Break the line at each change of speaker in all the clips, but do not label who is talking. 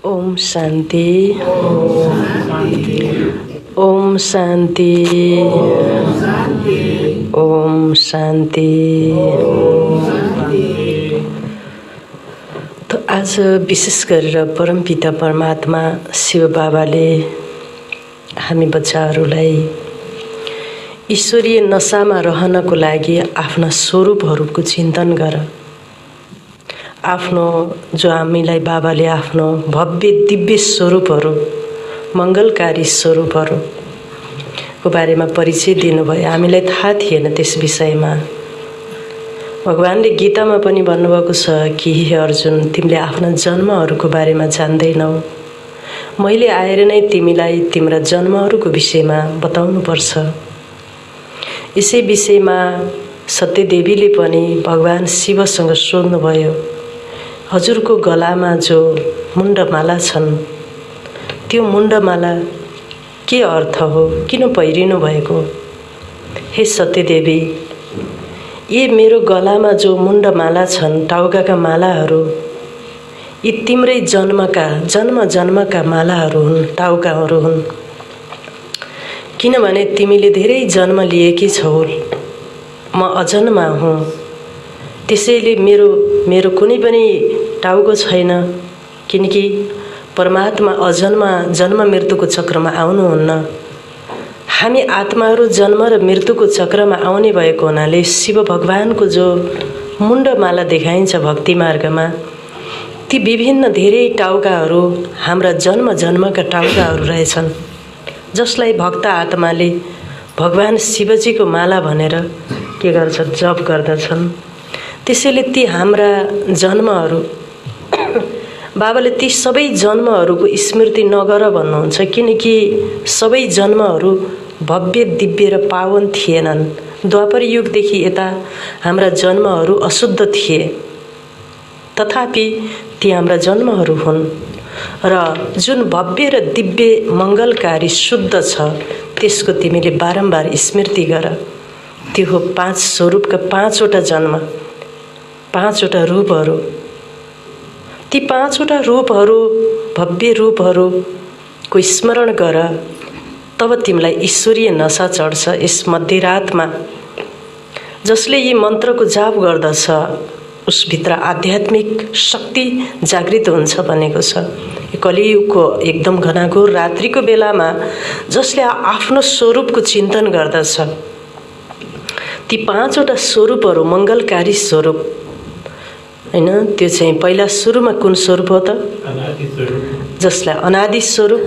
ओम शांति। ओम शांति। ओम शांति। तो आज विशेष गरेर परमपिता परमात्मा शिव बाबाले हामी बच्चाहरूलाई ईश्वरीय नशामा रहनको लागि आफ्ना स्वरूपहरूको चिन्तन गर। आफ्नो जो हामीलाई बाबाले आफ्नो भव्य दिव्य स्वरूपहरू मङ्गलकारी स्वरूपहरूको बारेमा परिचय दिनुभयो। हामीलाई थाहा थिएन त्यस विषयमा। भगवानले गीतामा पनि भन्नुभएको छ कि हे अर्जुन, तिमीले आफ्ना जन्महरूको बारेमा जान्दैनौ। मैले आएर नै तिमीलाई तिम्रा जन्महरूको विषयमा बताउनुपर्छ। यसै विषयमा सत्यदेवीले पनि भगवान शिवसँग सोध्नुभयो, हजुरको गलामा जो मुण्डमाला छन् त्यो मुण्डमाला के अर्थ हो, किन पहिरिनु भएको? हे सत्यदेवी, यी मेरो गलामा जो मुण्डमाला छन्, टाउकाका मालाहरू, यी तिम्रै जन्म जन्मका मालाहरू हुन्, टाउकाहरू हुन्। किनभने तिमीले धेरै जन्म लिएकी छौ, म अजन्मा हुँ। त्यसैले मेरो कुनै पनि टाउको छैन, किनकि परमात्मा अजन्मा जन्म मृत्युको चक्रमा आउनुहुन्न। हामी आत्माहरू जन्म र मृत्युको चक्रमा आउने भएको हुनाले शिव भगवानको जो मुण्डमाला देखाइन्छ भक्ति मार्गमा, ती विभिन्न धेरै टाउकाहरू हाम्रा जन्म जन्मका टाउकाहरू रहेछन्, जसलाई भक्त आत्माले भगवान शिवजीको माला भनेर के गर्छ, जप गर्दछन्। त्यसैले ती हाम्रा जन्महरू बाबाले ती सबै जन्महरूको स्मृति नगर भन्नुहुन्छ, किनकि सबै जन्महरू भव्य दिव्य र पावन थिएनन्। द्वापर युगदेखि यता हाम्रा जन्महरू अशुद्ध थिए, तथापि ती हाम्रा जन्महरू हुन् र जुन भव्य र दिव्य मङ्गलकारी शुद्ध छ त्यसको तिमीले बारम्बार स्मृति गर। त्यो हो 5 स्वरूपका 5वटा जन्म, 5वटा रूपहरू। ती 5वटा रूपहरू, भव्य रूपहरूको स्मरण गर, तब तिमीलाई ईश्वरीय नशा चढ्छ। यस मध्यरातमा जसले यी मन्त्रको जाप गर्दछ उसभित्र आध्यात्मिक शक्ति जागृत हुन्छ भनेको छ। कलियुगको एकदम घनाघोर रात्रिको बेलामा जसले आफ्नो स्वरूपको चिन्तन गर्दछ, ती 5वटा स्वरूपहरू मङ्गलकारी स्वरूप हैन, त्यो चाहिँ पहिला सुरुमा कुन स्वरूप हो त? जसलाई अनादि स्वरूप,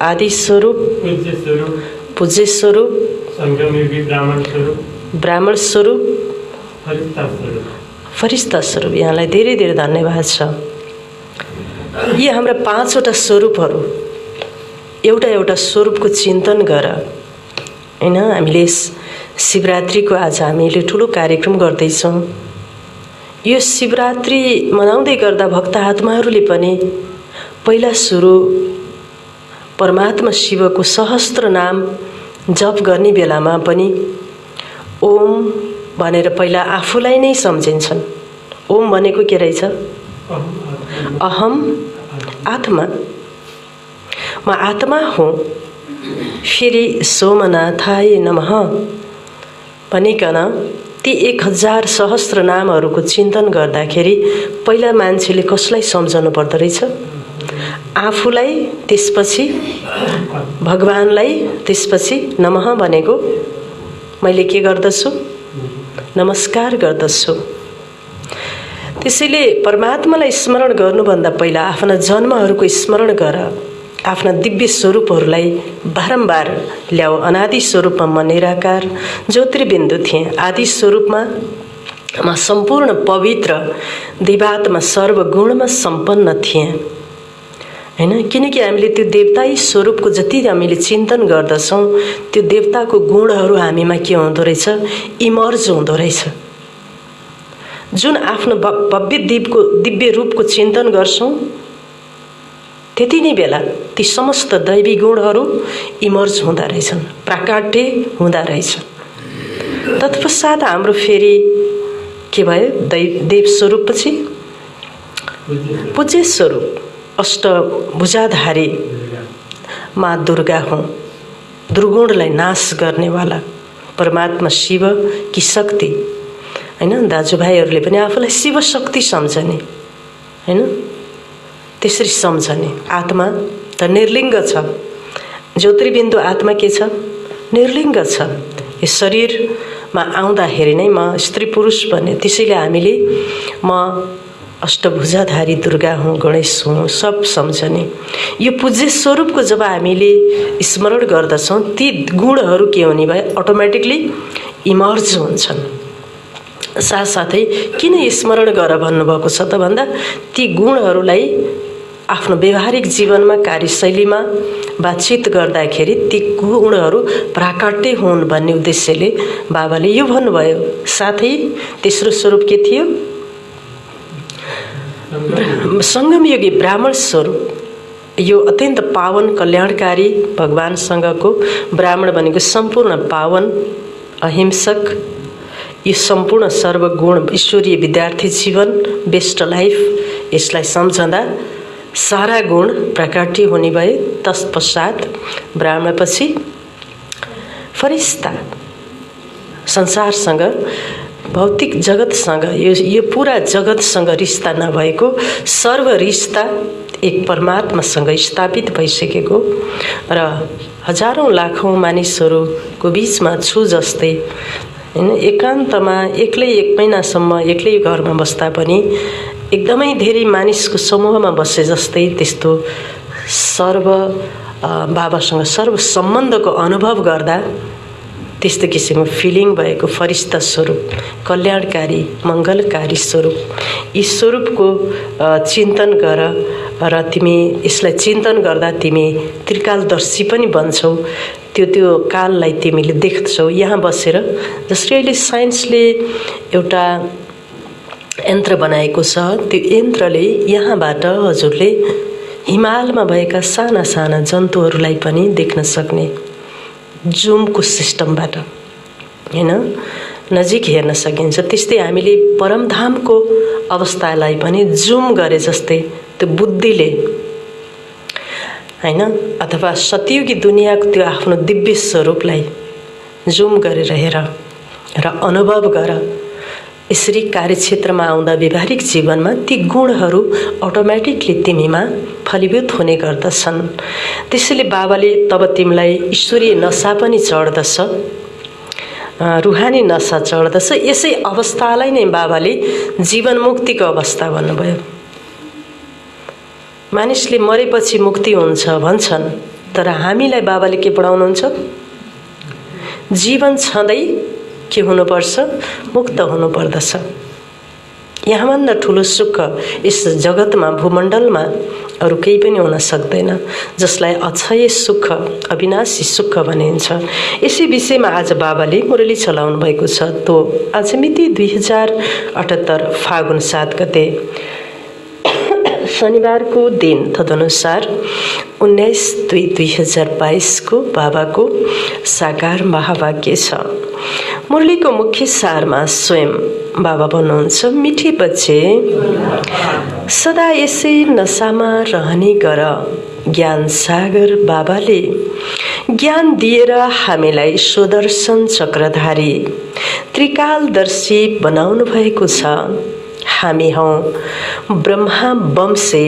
आदि स्वरूप, पूज्य स्वरूप, ब्राह्मण स्वरूप, फरिस्ता स्वरूप। यहाँलाई धेरै धेरै धन्यवाद छ। यी हाम्रा 5वटा स्वरूपहरू एउटा एउटा स्वरूपको चिन्तन गर हैन। हामीले शिवरात्रिको आज हामीले ठुलो कार्यक्रम गर्दैछौँ। यो शिवरात्रि मनाउँदै गर्दा भक्त आत्माहरूले पनि पहिला सुरु परमात्मा शिवको सहस्त्र नाम जप गर्ने बेलामा पनि ओम भनेर पहिला आफूलाई नै सम्झिन्छन्। ओम भनेको के रहेछ? अहम आत्मा, म आत्मा हुँ। फेरि सोमनाथाय नमः भनिकन ती 1000 सहस्त्र नामहरूको चिन्तन गर्दाखेरि पहिला मान्छेले कसलाई सम्झनु पर्दो रहेछ? आफूलाई, त्यसपछि भगवानलाई, त्यसपछि नमः भनेको मैले के गर्दछु? नमस्कार गर्दछु। त्यसैले परमात्मालाई स्मरण गर्नुभन्दा पहिला आफ्ना जन्महरूको स्मरण गर। आफ्ना दिव्य स्वरूपहरूलाई बारम्बार ल्याऊ। अनादि स्वरूपमा म निराकार ज्योतिर्बिन्दु थिएँ। आदि स्वरूपमा म सम्पूर्ण पवित्र दिवात्मा सर्वगुणमा सम्पन्न थिएँ हैन। किनकि हामीले त्यो देवताई स्वरूपको जति हामीले चिन्तन गर्दछौँ त्यो देवताको गुणहरू हामीमा के हुँदो रहेछ? इमर्ज हुँदो रहेछ। जुन आफ्नो भव्य दिव्य रूपको चिन्तन गर्छौँ त्यति नै बेला ती समस्त दैवी गुणहरू इमर्ज हुँदा रहेछन्, प्राकट्य हुँदा रहेछ। तत्पश्चात हाम्रो फेरि के भयो? देव स्वरूपपछि पूज्य स्वरूप अष्टभुजाधारी माँ दुर्गा हुँ। दुर्गुणलाई नाश गर्नेवाला परमात्मा शिव की शक्ति हैन। दाजुभाइहरूले पनि आफूलाई शिव शक्ति सम्झने हैन, त्यसरी सम्झने। आत्मा त निर्लिङ्ग छ, ज्योतिर्बिन्दु आत्मा के छ? निर्लिङ्ग छ। यो शरीरमा आउँदाखेरि नै म स्त्री पुरुष भन्ने, त्यसैले हामीले म अष्टभुजाधारी दुर्गा हुँ, गणेश हुँ, सब सम्झने। यो पूज्य स्वरूपको जब हामीले स्मरण गर्दछौँ, ती गुणहरू के हुने भए अटोमेटिकली इमर्ज हुन्छन्। साथसाथै किन स्मरण गर भन्नुभएको छ त भन्दा ती गुणहरूलाई आफ्नो व्यवहारिक जीवनमा, कार्यशैलीमा बातचित गर्दाखेरि ती गुणहरू प्राकट्य हुन् भन्ने उद्देश्यले बाबाले यो भन्नुभयो। साथै तेस्रो स्वरूप के थियो? सङ्गमयोगी ब्राह्मण स्वरूप। यो अत्यन्त पावन कल्याणकारी भगवानसँगको ब्राह्मण भनेको सम्पूर्ण पावन अहिंसक, यो सम्पूर्ण सर्वगुण ईश्वरीय विद्यार्थी जीवन, बेस्ट लाइफ, यसलाई सम्झँदा सारा गुण प्राकट्य हुने भए। तत्पश्चात ब्राह्मणपछि फरिस्ता, संसारसँग, भौतिक जगतसँग, यो पुरा जगतसँग रिश्ता नभएको सर्व रिश्ता एक परमात्मासँग स्थापित भइसकेको र हजारौँ लाखौँ मानिसहरूको बिचमा छु जस्तै हैन, एकान्तमा एक्लै एक महिनासम्म एक्लै घरमा बस्दा पनि एकदमै धेरै मानिसको समूहमा बसे जस्तै त्यस्तो सर्व बाबासँग सर्व सम्बन्धको अनुभव गर्दा त्यस्तो किसिमको फिलिङ भएको फरिस्ता स्वरूप, कल्याणकारी मङ्गलकारी स्वरूप, यी स्वरूपको चिन्तन गर र तिमी यसलाई चिन्तन गर्दा तिमी त्रिकालदर्शी पनि बन्छौ। त्यो काललाई तिमीले देख्छौ यहाँ बसेर। जसरी अहिले साइन्सले एउटा यन्त्र बनाएको छ, त्यो यन्त्रले यहाँबाट हजुरले हिमालमा भएका साना साना जन्तुहरूलाई पनि देख्न सक्ने, जुमको सिस्टमबाट हैन, नजिक हेर्न सकिन्छ। त्यस्तै हामीले परमधामको अवस्थालाई पनि जुम गरे जस्तै त्यो बुद्धिले हैन, अथवा सतयुगी दुनियाँको त्यो आफ्नो दिव्य स्वरूपलाई जुम गरेर हेर र अनुभव गर। यसरी कार्यक्षेत्रमा आउँदा व्यवहारिक जीवनमा ती गुणहरू अटोमेटिकली तिमीमा फलीभूत हुने गर्दछन्। त्यसैले बाबाले तब तिमीलाई ईश्वरीय नशा पनि चढ्दछ, रुहानी नशा चढ्दछ। यसै अवस्थालाई नै बाबाले जीवन मुक्तिको अवस्था भन्नुभयो। मानिसले मरेपछि मुक्ति हुन्छ भन्छन्, तर हामीलाई बाबाले के पढाउनुहुन्छ? जीवन छँदै के हुनुपर्छ? मुक्त हुनुपर्दछ। यहाँभन्दा ठुलो सुख यस जगतमा, भूमण्डलमा अरू केही पनि हुन सक्दैन, जसलाई अक्षय सुख, अविनाशी सुख भनिन्छ। यसै विषयमा आज बाबाले मुरली चलाउनु भएको छ। तो आज मिति 2078 फागुन 7 गते शनिबारको दिन, तदनुसार 19/2/2022 को बाबाको साकार महाभाग्य छ। मुरलीको मुख्य सारमा स्वयं बाबा भन्नुहुन्छ, मिठी बच्चे सदा यसै नशामा रहने गर। ज्ञान सागर बाबाले ज्ञान दिएर हामीलाई स्वदर्शन चक्रधारी त्रिकालदर्शी बनाउनु भएको छ। हामी हौं ब्रह्मा वंशे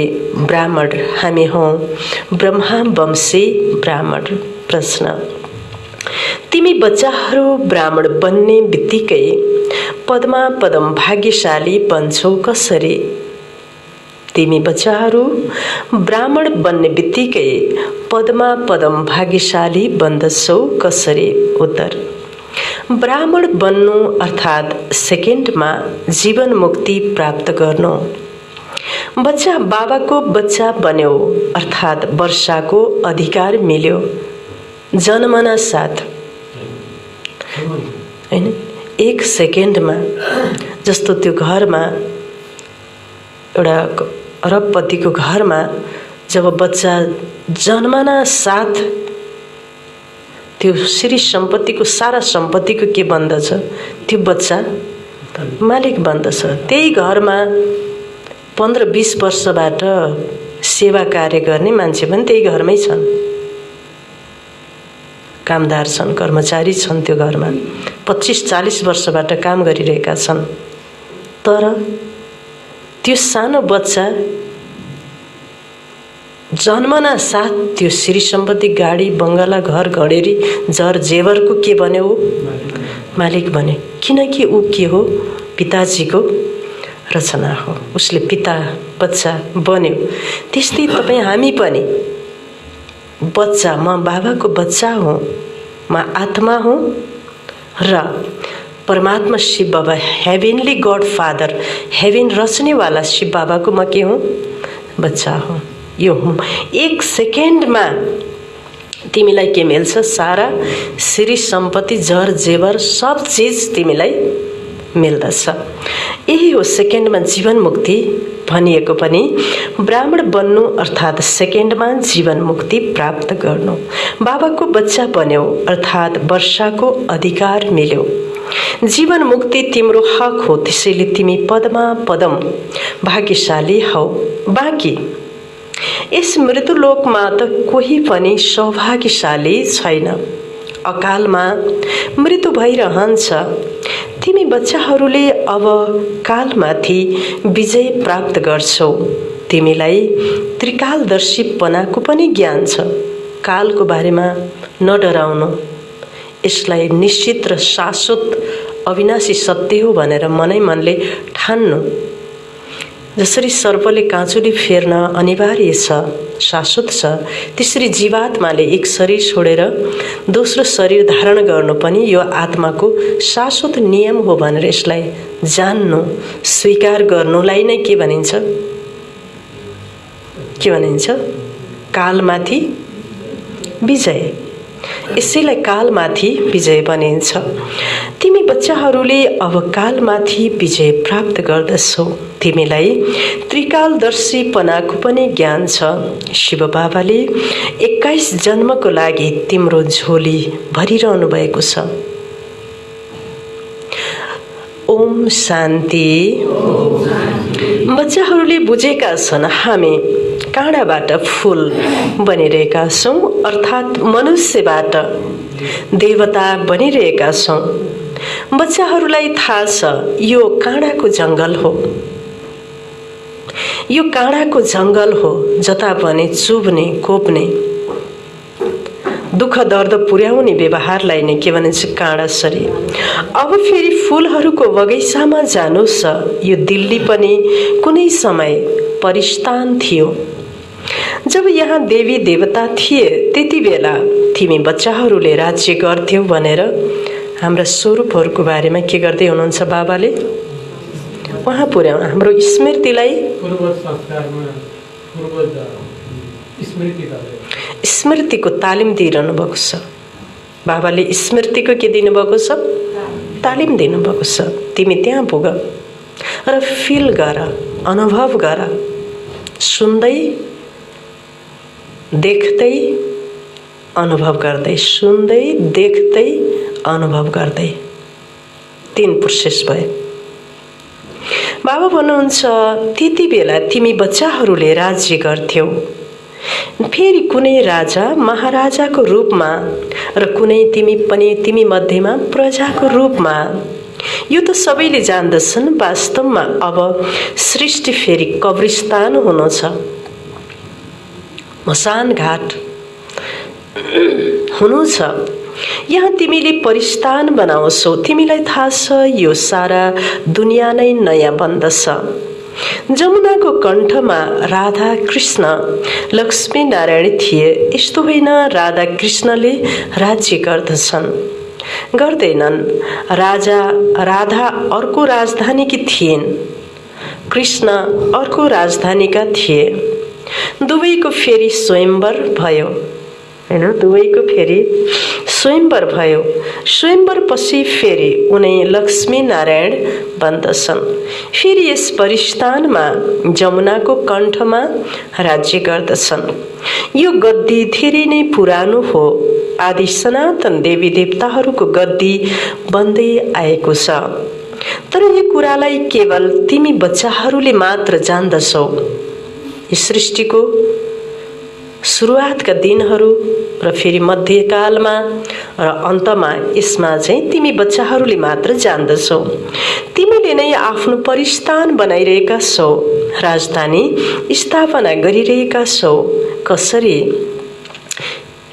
ब्राह्मण, हामी हौं ब्रह्मा वंशे ब्राह्मण। प्रश्न, तिमी बच्चाहरू ब्राह्मण बन्ने बित्तिकै पदमा पदम भाग्यशाली बन्छौ कसरी? तिमी बच्चाहरू ब्राह्मण बन्ने बित्तिकै पदमा पदम भाग्यशाली बन्दछौ कसरी? उत्तर, ब्राह्मण बन्नु अर्थात् सेकेन्डमा जीवन मुक्ति प्राप्त गर्नु। बच्चा बाबाको बच्चा बन्यो अर्थात् वर्षाको अधिकार मिल्यो जन्मना साथ हैन। 1 सेकेन्डमा जस्तो त्यो घरमा, एउटा अरबपतिको घरमा जब बच्चा जन्मना साथ त्यो श्री सम्पत्तिको, सारा सम्पत्तिको के बन्दछ? त्यो बच्चा मालिक बन्दछ। त्यही घरमा 15-20 वर्षबाट सेवा कार्य गर्ने मान्छे पनि त्यही घरमै छन्, कामदार छन्, कर्मचारी छन् त्यो घरमा, 25-40 वर्षबाट काम गरिरहेका छन्। तर त्यो सानो बच्चा जन्मना साथ त्यो श्री सम्पत्ति, गाडी, बङ्गला, घर, घडेरी, जर जेवरको के बन्यो? मालिक बन्यो। किनकि ऊ के हो? पिताजीको रचना हो। उसले पिता बच्चा बन्यो। त्यस्तै तपाईँ हामी पनि बच्चा, म बाबाको बच्चा हुँ, म आत्मा हुँ र परमात्मा Shiv Baba, heavenly God father, heaven रचनेवाला शिव बाबाको म के हुँ? बच्चा हुँ। यो हुँ। 1 सेकेन्डमा तिमीलाई के मिल्छ? सारा श्री सम्पत्ति, जर जेवर, सब चिज तिमीलाई मिल्दछ। यही हो सेकेन्डमा जीवन मुक्ति भनिएको पनि। ब्राह्मण बन्नु अर्थात् सेकेन्डमा जीवन मुक्ति प्राप्त गर्नु। बाबाको बच्चा बन्यो अर्थात् वर्षाको अधिकार मिल्यो। जीवन मुक्ति तिम्रो हक हो, त्यसैले तिमी पदमा पदम भाग्यशाली हौ। बाँकी यस मृत्युलोकमा त कोही पनि सौभाग्यशाली छैन। अकालमा मृत्यु भइरहन्छ। तिमी बच्चाहरूले अब कालमाथि विजय प्राप्त गर्छौ। तिमीलाई त्रिकालदर्शीपनाको पनि ज्ञान छ। कालको बारेमा नडराउनु। यसलाई निश्चित र शाश्वत अविनाशी सत्य हो भनेर मनै मनले ठान्नु। जसरी सर्पले काँचुली फेर्न अनिवार्य छ, शाश्वत छ, त्यसरी जीवात्माले एक शरीर छोडेर दोस्रो शरीर धारण गर्नु पनि यो आत्माको शाश्वत नियम हो भनेर यसलाई जान्नु, स्वीकार गर्नुलाई नै के भनिन्छ? के भनिन्छ? कालमाथि विजय। यसैलाई कालमाथि विजय भनिन्छ। तिमी बच्चाहरूले अब कालमाथि विजय प्राप्त गर्दछौ। तिमीलाई त्रिकालदर्शीपनाको पनि ज्ञान छ। शिव बाबाले 21 जन्मको लागि तिम्रो झोली भरिरहनु भएको छ। ओम शान्ति। बच्चाहरूले बुझेका छन् हामी काँडाबाट फूल बनिरहेका छौँ, अर्थात् मनुष्यबाट देवता बनिरहेका छौँ। बच्चाहरूलाई थाहा छ यो काँडाको जङ्गल हो। यो काँडाको जङ्गल हो, जता पनि चुब्ने, कोप्ने, दुःख दर्द पुर्याउने व्यवहारलाई नै के भनिन्छ? काँडा शरीर। अब फेरि फूलहरूको बगैँचामा जानुस्। यो दिल्ली पनि कुनै समय परिस्थान थियो। जब यहाँ देवी देवता थिए, त्यति बेला तिमी बच्चाहरूले राज्य गर्थ्यौ भनेर हाम्रा स्वरूपहरूको बारेमा के गर्दै हुनुहुन्छ बाबाले? उहाँ पुर्याउनु हाम्रो स्मृतिलाई, स्मृतिको तालिम दिइरहनु भएको छ। बाबाले स्मृतिको के दिनुभएको छ? तालिम दिनुभएको छ। तिमी त्यहाँ पुग र फिल गर, अनुभव गर, सुन्दै देख्दै अनुभव गर्दै, सुन्दै देख्दै अनुभव गर्दै 3 प्रोसेस भयो। बाबा भन्नुहुन्छ त्यति बेला तिमी बच्चाहरूले राज्य गर्थ्यौ। फेरि कुनै राजा महाराजाको रूपमा र कुनै तिमी मध्येमा प्रजाको रूपमा। यो त सबैले जान्दछन्। वास्तवमा अब सृष्टि फेरि कब्रिस्तान हुनु छ, मसान घाट हुनु छ। यहाँ तिमीले परिस्थान बनाउँछौ। तिमीलाई थाहा छ यो सारा दुनियाँ नै नयाँ बन्दछ। जमुनाको कण्ठमा राधा कृष्ण लक्ष्मी नारायण थिए। यस्तो होइन राधा कृष्णले राज्य गर्दछन्, गर्दैनन्। राधा अर्को राजधानीकी थिइन्, कृष्ण अर्को राजधानीका थिए। दुवैको फेरि स्वयंवर भयो हैन? दुवैको फेरि स्वयंवर भयो। स्वयंवर पछि फेरि उनै लक्ष्मी नारायण बन्दछन्। फेरि यस परिस्थानमा जमुनाको कण्ठमा राज्य गर्दछन्। यो गद्दी धेरै नै पुरानो हो। आदि सनातन देवी देवताहरूको गद्दी बन्दै आएको छ। तर यो कुरालाई केवल तिमी बच्चाहरूले मात्र जान्दछौ। यो सृष्टिको सुरुवातका दिनहरू र फेरि मध्यकालमा र अन्तमा यसमा चाहिँ तिमी बच्चाहरूले मात्र जान्दछौ। तिमीले नै आफ्नो परिस्थान बनाइरहेका छौ, राजधानी स्थापना गरिरहेका छौ।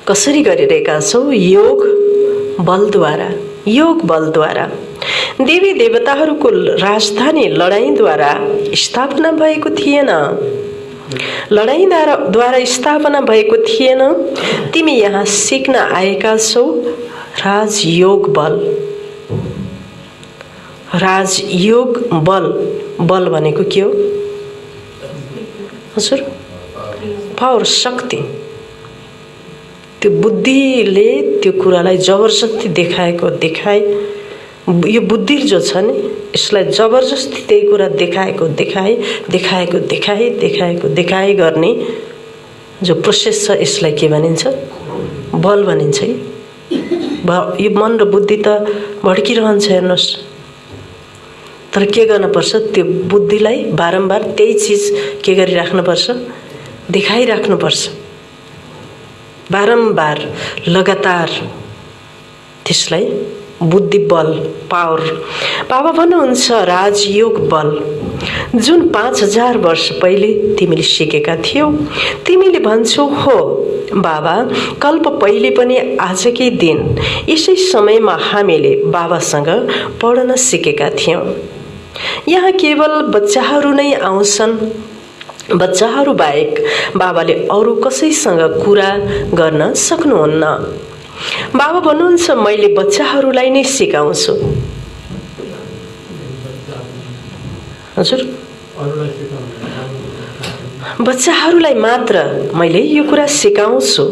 कसरी गरिरहेका छौ? योग बलद्वारा। देवी देवताहरूको राजधानी लडाईँद्वारा स्थापना भएको थिएन। लडाईँद्वारा स्थापना भएको थिएन। तिमी यहाँ सिक्न आएका छौ राजयोग बल भनेको के हो हजुर? पावर, शक्ति। त्यो बुद्धिले त्यो कुरालाई जबरजस्ती देखाए। यो बुद्धि जो छ नि, यसलाई जबरजस्ती त्यही कुरा देखाए गर्ने जो प्रोसेस छ, यसलाई के भनिन्छ? बल भनिन्छ। यो मन र बुद्धि त भड्किरहन्छ, हेर्नुहोस्। तर के गर्नुपर्छ? त्यो बुद्धिलाई बारम्बार त्यही चिज के गरिराख्नुपर्छ? देखाइराख्नुपर्छ। बारम्बार लगातार त्यसलाई बुद्धि बल, पावर। बाबा भन्नुहुन्छ राजयोग बल जुन 5000 वर्ष पहिले तिमीले सिकेका थियौ। तिमीले भन्छौ हो बाबा, कल्प पहिले पनि आजकै दिन यसै समयमा हामीले बाबासँग पढ्न सिकेका थियौं। यहाँ केवल बच्चाहरू नै आउँछन्। बच्चाहरू बाहेक बाबाले अरू कसैसँग कुरा गर्न सक्नुहुन्न। बाबा भन्नुहुन्छ मैले बच्चाहरूलाई नै सिकाउँछु। हजुर, बच्चाहरूलाई मात्र मैले यो कुरा सिकाउँछु।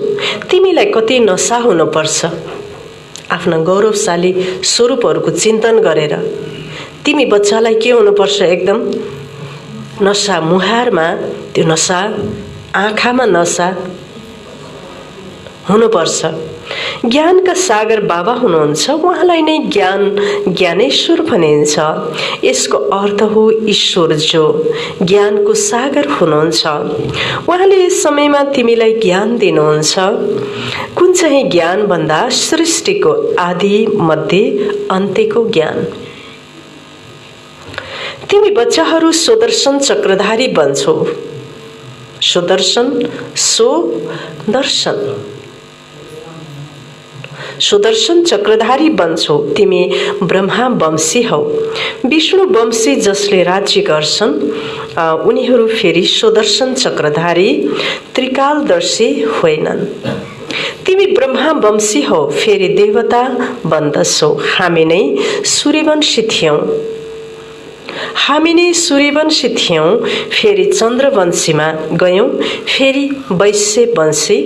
तिमीलाई कति नशा हुनुपर्छ आफ्ना गौरवशाली स्वरूपहरूको चिन्तन गरेर। तिमी बच्चालाई के हुनुपर्छ? एकदम नशा, मुहारमा त्यो नशा, आँखामा नशा हुनुपर्छ। ज्ञानका सागर बाबा हुनुहुन्छ। उहाँलाई नै ज्ञानेश्वर भनिन्छ। यसको अर्थ हो ईश्वर जो ज्ञानको सागर हुनुहुन्छ। उहाँले यस समयमा तिमीलाई ज्ञान दिनुहुन्छ। कुन चाहिँ ज्ञान भन्दा सृष्टिको आदि मध्य अन्त्यको ज्ञान। तिमी बच्चाहरू सुदर्शन चक्रधारी बन्छौ। सुदर्शन चक्रधारी बन्छौ। तिमी ब्रह्मा वंशी हौ। विष्णु वंशी जसले राज्य गर्छन् उनीहरू फेरि सुदर्शन चक्रधारी त्रिकालदर्शी होइनन्। तिमी ब्रह्मा वंशी हौ, फेरि देवता बन्दछौ। हामी नै सूर्यवंशी थियौं, फेरि चन्द्रवंशीमा गयौं, फेरि वैश्य वंशी,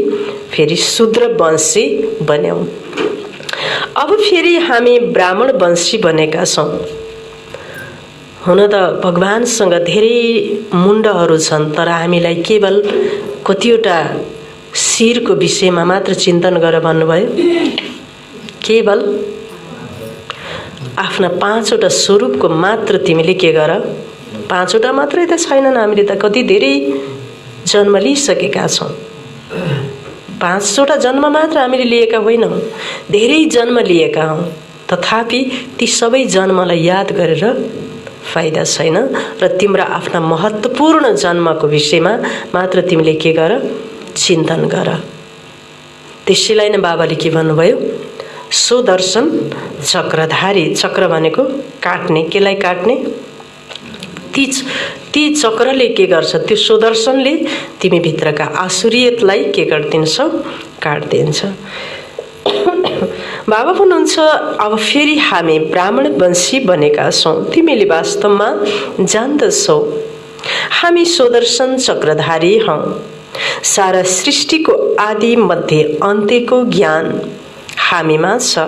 फेरि शूद्र वंशी बन्यौं। अब फेरि हामी ब्राह्मण वंशी बनेका छौं। हुन त भगवानसँग धेरै मुण्डहरू छन्, तर हामीलाई केवल कतिवटा शिरको विषयमा मात्र चिन्तन गर भन्नुभयो। केवल आफ्ना 5वटा स्वरूपको मात्र तिमीले के गर। 5वटा मात्रै त छैनन्। हामीले त कति धेरै जन्म लिइसकेका छौं। 5वटा जन्म मात्र हामीले लिएका होइनौं, धेरै जन्म लिएका हौं। तथापि ती सबै जन्मलाई याद गरेर फाइदा छैन र तिम्रो आफ्ना महत्त्वपूर्ण जन्मको विषयमा मात्र तिमीले के गर? चिन्तन गर। त्यसैलाई नै बाबाले के भन्नुभयो? सुदर्शन चक्रधारी। चक्र भनेको काट्ने, केलाई काट्ने? ती चक्रले के गर्छ? त्यो सुदर्शनले तिमी भित्रका आसुरियतलाई के गर्दिन्छ? काट्दिन्छ। बाबा भन्नुहुन्छ अब फेरि हामी ब्राह्मण वंशी बनेका छौं। तिमीले वास्तवमा जान्दछौ हामी सुदर्शन चक्रधारी हौं। सारा सृष्टिको आदि मध्य अन्त्यको ज्ञान हामीमा छ।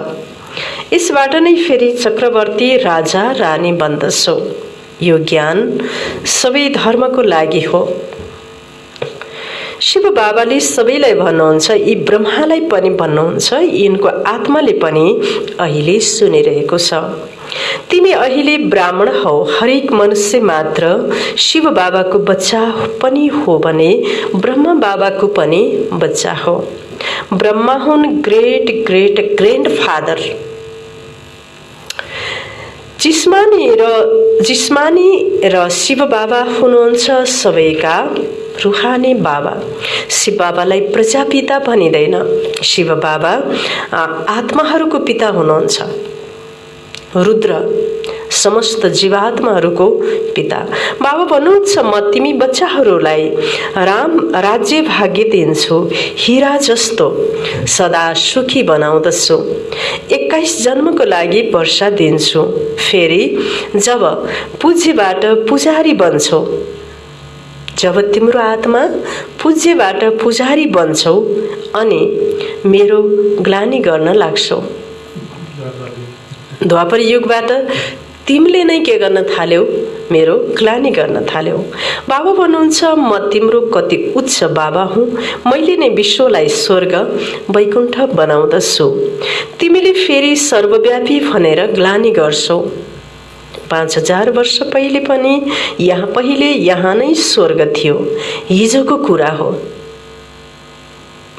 यसबाट नै फेरि चक्रवर्ती राजा रानी बन्दछौ। यो ज्ञान सबै धर्मको लागि हो। शिव बाबाले सबैलाई भन्नुहुन्छ, यी ब्रह्मालाई पनि भन्नुहुन्छ, यिनको आत्माले पनि अहिले सुनिरहेको छ। तिमी अहिले ब्राह्मण हौ, हरेक मनुष्य मात्र शिव बाबाको बच्चा पनि हो भने ब्रह्मा बाबाको पनि बच्चा हो। ब्रह्मा हुन् ग्रेट ग्रेट ग्रैन्डफादर। जिस्मानी र शिव बाबा हुनुहुन्छ सबैका रूहानी बाबा। शिव बाबालाई प्रजापिता भनिँदैन। शिव बाबा आत्माहरूको पिता हुनुहुन्छ। रुद्र समस्त जीवात्माहरूको पिता। बाबा भन्नुहुन्छ, म तिमी बच्चाहरूलाई राम राज्य भाग्य दिन्छु, हीरा जस्तो सदा सुखी बनाउँदछु। 21 जन्मको लागि वर्षा दिन्छु। फेरि जब पूज्यबाट पुजारी बन्छौ, जब तिम्रो आत्मा पूज्यबाट पुजारी बन्छौ अनि मेरो ग्लानी गर्न लाग्छौ। द्वापर युगबाट तिमीले नै के गर्न थाल्यौ? मेरो ग्लानी गर्न थाल्यौ। बाबा भन्नुहुन्छ, म तिम्रो कति उच्च बाबा हुँ। मैले नै विश्वलाई स्वर्ग वैकुण्ठ बनाउँदछु। तिमीले फेरि सर्वव्यापी भनेर ग्लानी गर्छौ। 5000 वर्ष पहिले पनि यहाँ नै स्वर्ग थियो। हिजोको कुरा हो।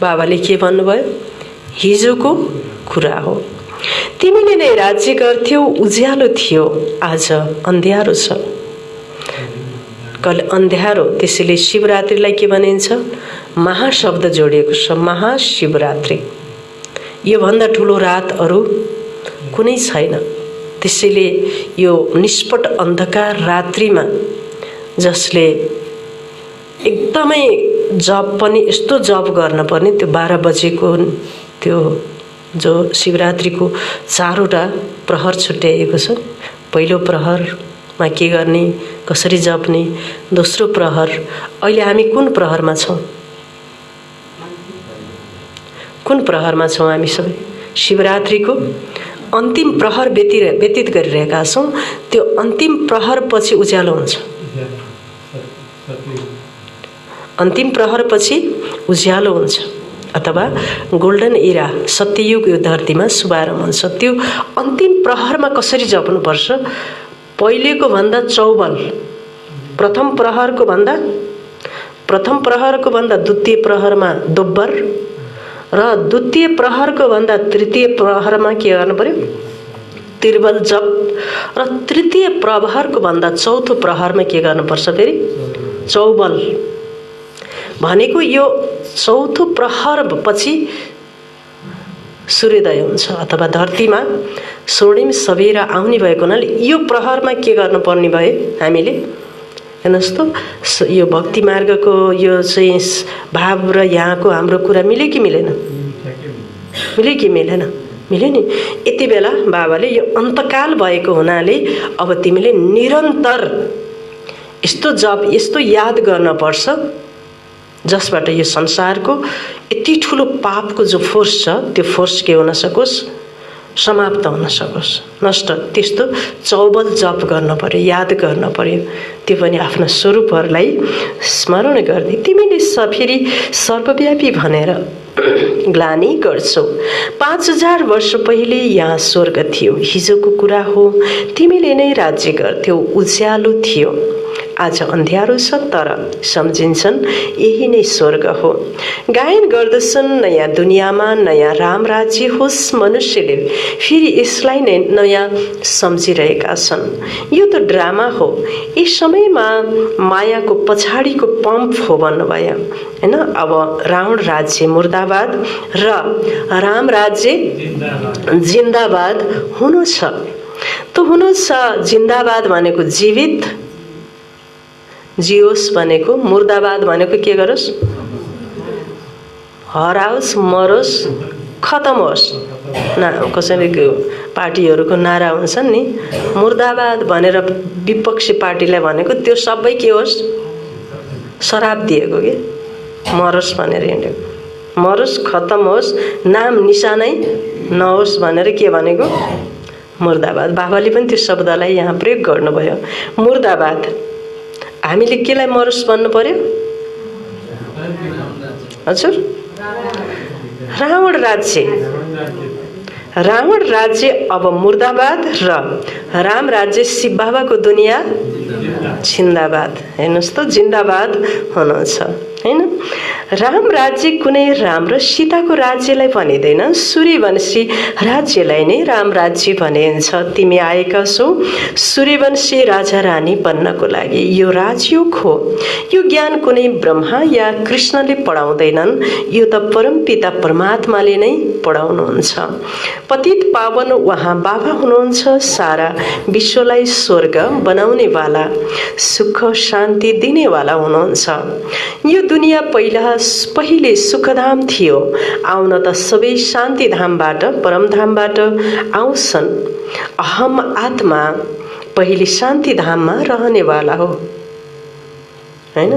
बाबाले के भन्नुभयो? हिजोको कुरा हो। तिमीले नै राज्य गर्थ्यौ, उज्यालो थियो, आज अन्ध्यारो छ। कल अन्ध्यारो, त्यसैले शिवरात्रिलाई के भनिन्छ? महाशब्द जोडिएको छ, महाशिवरात्रि। यो भन्दा ठुलो रात अरू कुनै छैन। त्यसैले यो निष्पट अन्धकार रात्रिमा जसले एकदमै जप पनि यस्तो जप गर्न पर्ने, त्यो 12 बजेको त्यो जो शिवरात्रिको 4वटा प्रहर छुट्याइएको छ। पहिलो प्रहरमा के गर्ने, कसरी जप्ने, दोस्रो प्रहर। अहिले हामी कुन प्रहरमा छौँ? कुन प्रहरमा छौँ हामी सबै? शिवरात्रिको अन्तिम प्रहर व्यतीत गरिरहेका छौँ। त्यो अन्तिम प्रहर पछि उज्यालो हुन्छ। अन्तिम प्रहर पछि उज्यालो हुन्छ अथवा गोल्डन इरा, सत्ययुग यो धरतीमा शुभारम्भ हुन्छ। त्यो अन्तिम प्रहरमा कसरी जप्नुपर्छ? पहिलेको भन्दा चौबल, प्रथम प्रहरको भन्दा द्वितीय प्रहरमा दोब्बर र द्वितीय प्रहरको भन्दा तृतीय प्रहरमा के गर्नु पर्यो? त्रिबल जप। र तृतीय प्रहरको भन्दा चौथो प्रहरमा के गर्नुपर्छ? फेरि चौबल। भनेको यो चौथो प्रहर पछि सूर्योदय हुन्छ अथवा धरतीमा स्वर्णिम सबेरा आउने भएको हुनाले यो प्रहरमा के गर्नुपर्ने भयो हामीले? हेर्नुहोस् त, यो भक्ति मार्गको यो चाहिँ भाव र यहाँको हाम्रो कुरा मिल्यो कि मिलेन? मिल्यो कि मिलेन? मिल्यो नि। यति बेला बाबाले यो अन्तकाल भएको हुनाले अब तिमीले निरन्तर यस्तो जप, यस्तो याद गर्न पर्छ जसबाट यो संसारको यति ठुलो पापको जो फोर्स छ त्यो फोर्स के हुन सकोस्? समाप्त हुन सकोस्, नष्ट। त्यस्तो चौबल जप गर्न पर्यो, याद गर्न पर्यो। त्यो पनि आफ्ना स्वरूपहरूलाई स्मरण गर्दै तिमीले फेरि सर्वव्यापी भनेर ग्लानी गर्छौ। 5000 वर्ष पहिले यहाँ स्वर्ग थियो, हिजोको कुरा हो। तिमीले नै राज्य गर्थ्यौ, उज्यालो थियो, आज अन्ध्यारो छ, तर सम्झिन्छन् यही नै स्वर्ग हो। गायन गर्दछन् नयाँ दुनियाँमा नयाँ राम राज्य होस्। मनुष्यले फेरि यसलाई नै नयाँ सम्झिरहेका छन्। यो त ड्रामा हो। यस समयमा मायाको पछाडिको पम्प हो भन्नुभयो हैन। अब रावण राज्य मुर्दाबाद र राम राज्य जिन्दाबाद हुनु छ। त हुनु छ। जिन्दाबाद भनेको जीवित, जियोस् भनेको, मुर्दाबाद भनेको के गरोस्? हराओस्, मरोस्, खतम होस्। कसैले पार्टीहरूको नारा हुन्छन् नि, मुर्दाबाद भनेर विपक्षी पार्टीलाई भनेको त्यो सबै के होस्? शराब दिएको के, मरोस् भनेर हिँडेको। मरोस्, खतम होस्, नाम निशानै नहोस् भनेर के भनेको? मुर्दाबाद। बाबाले पनि त्यो शब्दलाई यहाँ प्रयोग गर्नुभयो, मुर्दाबाद। हामीले केलाई मरोस् भन्नु पर्यो? हजुर, रावण राज्य। रावण राज्य अब मुर्दाबाद र राम राज्य शिव बाबाको दुनियाँ जिन्दाबाद। हेर्नुहोस् त, जिन्दाबाद हुनुहुन्छ हैन। राम राज्य कुनै राम र सीताको राज्यलाई भनिँदैन, सूर्यवंशी राज्यलाई नै राम राज्य भनिन्छ। तिमी आएका छौ सूर्यवंशी राजा रानी बन्नको लागि। यो राजयोग हो। यो ज्ञान कुनै ब्रह्मा या कृष्णले पढाउँदैनन्, यो त परमपिता परमात्माले नै पढाउनुहुन्छ। पतित पावन उहाँ बाबा हुनुहुन्छ, सारा विश्वलाई स्वर्ग बनाउनेवाला, सुख शान्ति दिनेवाला हुनुहुन्छ। यो दुनियाँ पहिले सुखधाम थियो, आउन त सबै शान्तिधामबाट परमधामबाट आउँछन्। अहम आत्मा पहिले शान्तिधाममा रहनेवाला हो हैन।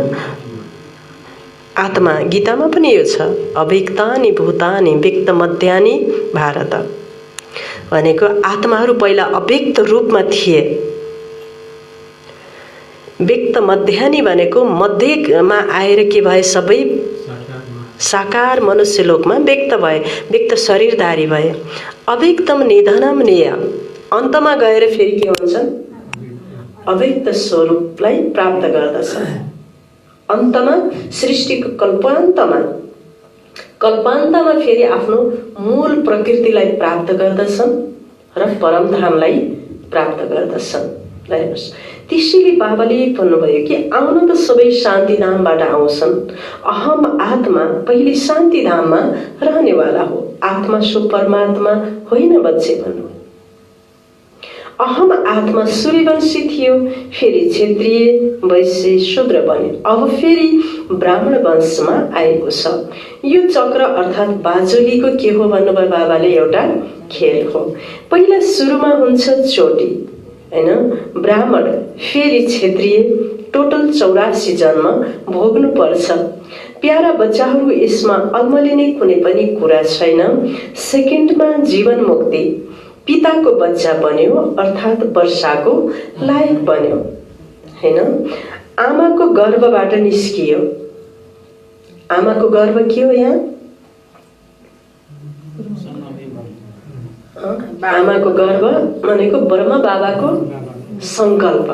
आत्मा गीतामा पनि यो छ, अव्यक्तानि भूतानि व्यक्त मध्यानि भारत भनेको आत्माहरू पहिला अव्यक्त रूपमा थिए। व्यक्त मध्यानि भनेको मध्यमा आएर के भए, सबै साकार मनुष्य लोकमा व्यक्त भए, व्यक्त शरीरधारी भए। अव्यक्तम निधनम निय, अन्तमा गएर फेरि के हुन्छन्, अव्यक्त स्वरूपलाई प्राप्त गर्दछन्। अन्तमा सृष्टिको कल्पान्तमा फेरि आफ्नो मूल प्रकृतिलाई प्राप्त गर्दछन् र परमधामलाई प्राप्त गर्दछन्। हेर्नुहोस्, त्यसैले बाबाले भन्नुभयो कि आउन त सबै शान्तिधामबाट आउँछन्। अहम आत्मा पहिले शान्तिधाममा रहनेवाला हो। आत्मा सो परमात्मा होइन बच्चे भन्नु। अहम आत्मा सूर्यवंशी थियो, फेरि क्षेत्रीय वैश्य शूद्र बन्यो, अब फेरि ब्राह्मण वंशमा आएको छ। यो चक्र अर्थात् बाजुलीको के हो भन्नुभयो बाबाले, एउटा खेल हो। पहिला सुरुमा हुन्छ चोटी हैन, ब्राह्मण फेरि क्षेत्रीय, टोटल 84 जन्म भोग्नु पर्छ। प्यारा बच्चाहरू, यसमा अल्मलिने कुनै पनि कुरा छैन। सेकेन्डमा जीवन मुक्ति, पिताको बच्चा बन्यो अर्थात् वर्षाको लायक बन्यो हैन। आमाको गर्भबाट निस्कियो। आमाको गर्भ के हो यहाँ? आमाको गर्भ भनेको ब्रह्मा बाबाको संकल्प।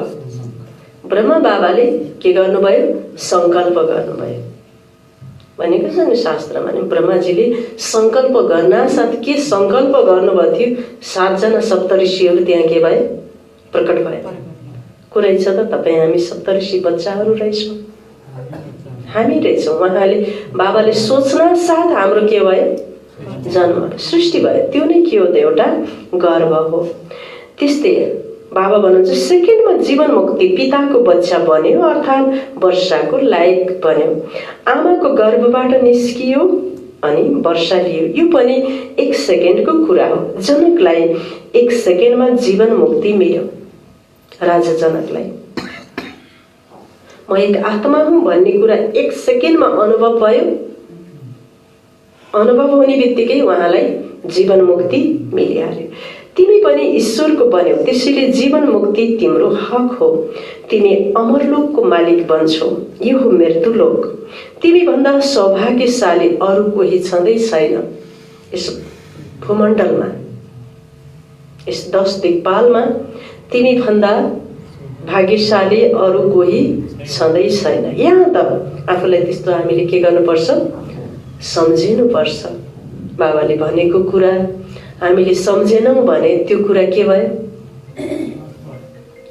ब्रह्मा बाबाले के गर्नुभयो? संकल्प गर्नुभयो भनेको छ नि शास्त्रमा नि। ब्रह्माजीले संकल्प गर्नासाथ के संकल्प गर्नुभएको थियो, 7 जना सप्तऋषिहरू त्यहाँ के भए? प्रकट भए। को रहेछ त? तपाईँ हामी सप्तऋषि बच्चाहरू रहेछौँ, हामी रहेछौँ। उहाँले बाबाले सोच्न साथ हाम्रो के भयो? जन्म, सृष्टि भयो। त्यो नै के हो त? एउटा गर्व हो। त्यस्तै बाबा भन्नुहुन्छ सेकेन्डमा जीवन मुक्ति, पिताको बच्चा बन्यो अर्थात् वर्षाको लायक बन्यो। आमाको गर्भबाट निस्कियो अनि वर्षा लियो। यो पनि 1 सेकेन्डको कुरा हो। जनकलाई 1 सेकेन्डमा जीवन मुक्ति मिल्यो। राजा जनकलाई म एक आत्मा हुँ भन्ने कुरा 1 सेकेन्डमा अनुभव भयो। अनुभव हुने बित्तिकै उहाँलाई जीवन मुक्ति मिलिहाल्यो। तिमी पनि ईश्वरको बन्यौ, त्यसैले जीवन मुक्ति तिम्रो हक हो। तिमी अमरलोकको मालिक बन्छौ, यो हो मृत्युलोक। तिमी भन्दा सौभाग्यशाली अरू कोही छँदै छैन यस भूमण्डलमा, यस 10 दिक्पालमा। तिमी भन्दा भाग्यशाली अरू कोही छँदै छैन। यहाँ त आफूलाई त्यस्तो हामीले के गर्नुपर्छ? सम्झिनुपर्छ। बाबाले भनेको कुरा हामीले सम्झेनौँ भने त्यो कुरा के भयो?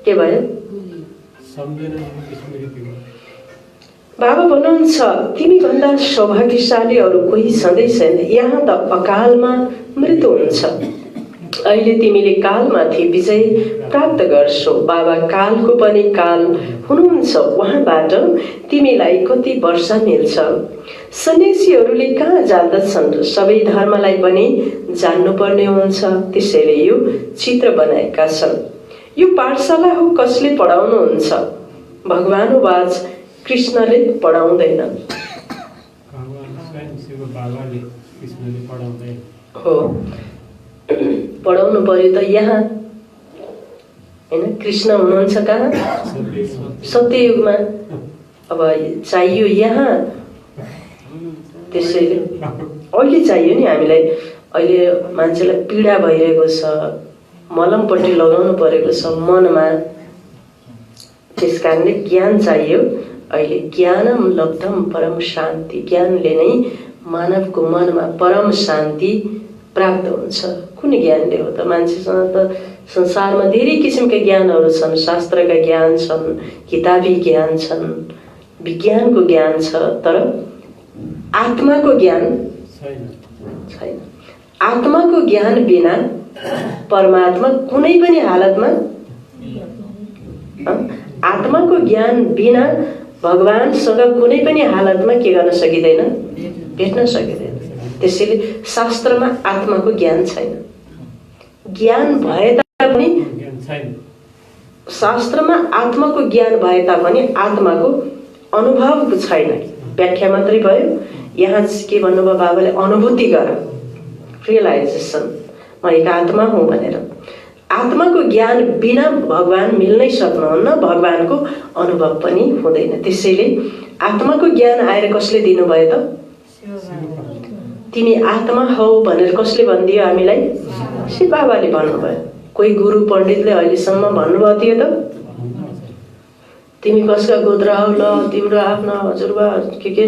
के भयो? बाबा भन्नुहुन्छ तिमी भन्दा सौभाग्यशाली अरू कोही छँदै छैन। यहाँ त अकालमा मृत्यु हुन्छ। अहिले तिमीले कालमाथि विजय प्राप्त गर्छौ। बाबा कालको पनि काल हुनुहुन्छ। उहाँबाट तिमीलाई कति वर्ष मिल्छ? सन्यासीहरूले कहाँ जान्दछन्? सबै धर्मलाई पनि जान्नुपर्ने हुन्छ। त्यसैले यो चित्र बनाएका छन्। यो पाठशाला हो। कसले पढाउनुहुन्छ? भगवानुवाच, कृष्णले पढाउँदैन हो। पढाउनु पर्यो त यहाँ हैन। कृष्ण हुनुहुन्छ कहाँ? सत्ययुगमा। अब चाहियो यहाँ, त्यसैले अहिले चाहियो नि हामीलाई। अहिले मान्छेलाई पीडा भइरहेको छ, मलमपट्टि लगाउनु परेको छ मनमा, त्यस कारणले ज्ञान चाहियो। अहिले ज्ञानम लब्धम परम शान्ति, ज्ञानले नै मानवको मनमा परम शान्ति प्राप्त हुन्छ। कुन ज्ञानले हो त? मान्छेसँग त संसारमा धेरै किसिमका ज्ञानहरू छन्, शास्त्रका ज्ञान छन्, किताबी ज्ञान छन्, विज्ञानको ज्ञान छ, तर आत्माको ज्ञान छैन। आत्माको ज्ञान बिना परमात्मा कुनै पनि हालतमा, आत्माको ज्ञान बिना भगवानसँग कुनै पनि हालतमा के गर्न सकिँदैन? भेट्न सकिँदैन। त्यसैले शास्त्रमा आत्माको ज्ञान छैन। ज्ञान भए तापनि शास्त्रमा आत्माको ज्ञान भए तापनि आत्माको अनुभव छैन, व्याख्या मात्रै भयो। यहाँ के भन्नुभयो बाबाले? अनुभूति गर, रियलाइजेसन, म एक आत्मा हुँ भनेर। आत्माको ज्ञान बिना भगवान मिल्नै सक्नुहुन्न, भगवानको अनुभव पनि हुँदैन। त्यसैले आत्माको ज्ञान आएर कसले दिनुभयो त? तिमी आत्मा हौ भनेर कसले भनिदियो हामीलाई? शिव बाबाले भन्नुभयो। कोही गुरु पण्डितले अहिलेसम्म भन्नुभयो थियो त? तिमी कसका गोत्र हौ, ल तिम्रो आफ्नो हजुरबा के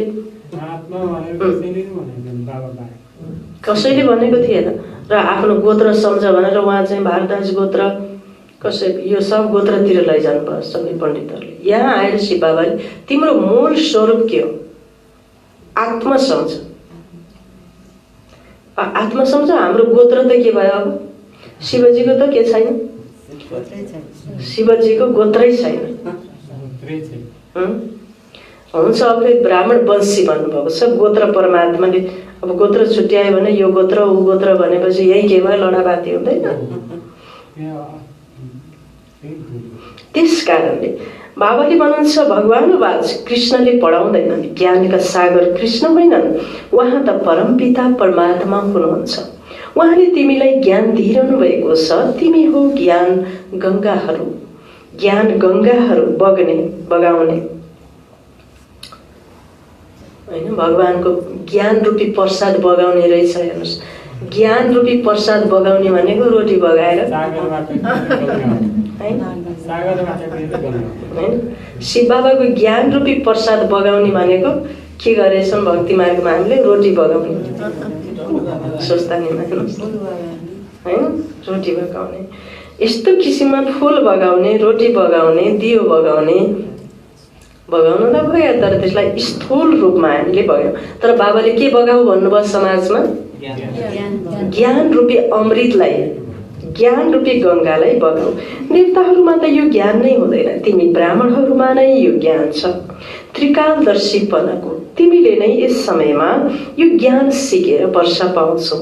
कसैले भनेको थिएन। र आफ्नो गोत्र सम्झ भनेर उहाँ चाहिँ भारद्वाज गोत्र कसै यो सब गोत्रतिर लैजानु भयो सबै पण्डितहरूले। यहाँ आएर शिव बाबाले तिम्रो मूल स्वरूप के हो? आत्मा सम्झ, आत्मा सम्झ। हाम्रो गोत्र त के भयो? अब शिवजीको त के छैन? शिवजीको गोत्रै छैन। हुन्छ, अब ब्राह्मण वंशी भन्नुभएको छ। गोत्र परमात्माले अब गोत्र छुट्यायो भने यो गोत्र ऊ गोत्र भनेपछि यही के भयो? लडाबाती हुँदैन। त्यस कारणले बाबाले भन्नुहुन्छ भगवानुवाच, कृष्णले पढाउँदैनन्। ज्ञानका सागर कृष्ण होइनन्, उहाँ त परमपिता परमात्मा हुनुहुन्छ। उहाँले तिमीलाई ज्ञान दिइरहनु भएको छ। तिमी हो ज्ञान गङ्गाहरू, ज्ञान गङ्गाहरू बगाउने होइन। भगवानको ज्ञान रूपी प्रसाद बगाउने रहेछ। हेर्नुहोस्, ज्ञान रूपी प्रसाद बगाउने भनेको रोटी बगाएर होइन। शिव बाबाको ज्ञान रूपी प्रसाद बगाउने भनेको के गरेछन्? भक्ति मार्गमा हामीले रोटी बगाउने सोच्दानीमा होइन, रोटी बगाउने, यस्तो किसिममा फुल बगाउने, रोटी बगाउने, दियो बगाउने, बगाउनु त भयो, तर त्यसलाई स्थूल रूपमा हामीले बगायौँ। तर बाबाले के बगाऊ भन्नुभयो समाजमा? ज्ञान रूपी अमृतलाई, ज्ञान रूपी गङ्गालाई बगाऊ। देवताहरूमा त यो ज्ञान नै हुँदैन, तिमी ब्राह्मणहरूमा नै यो ज्ञान छ। त्रिकालदर्शीपनको तिमीले नै यस समयमा यो ज्ञान सिकेर वर्षा पाउँछौ,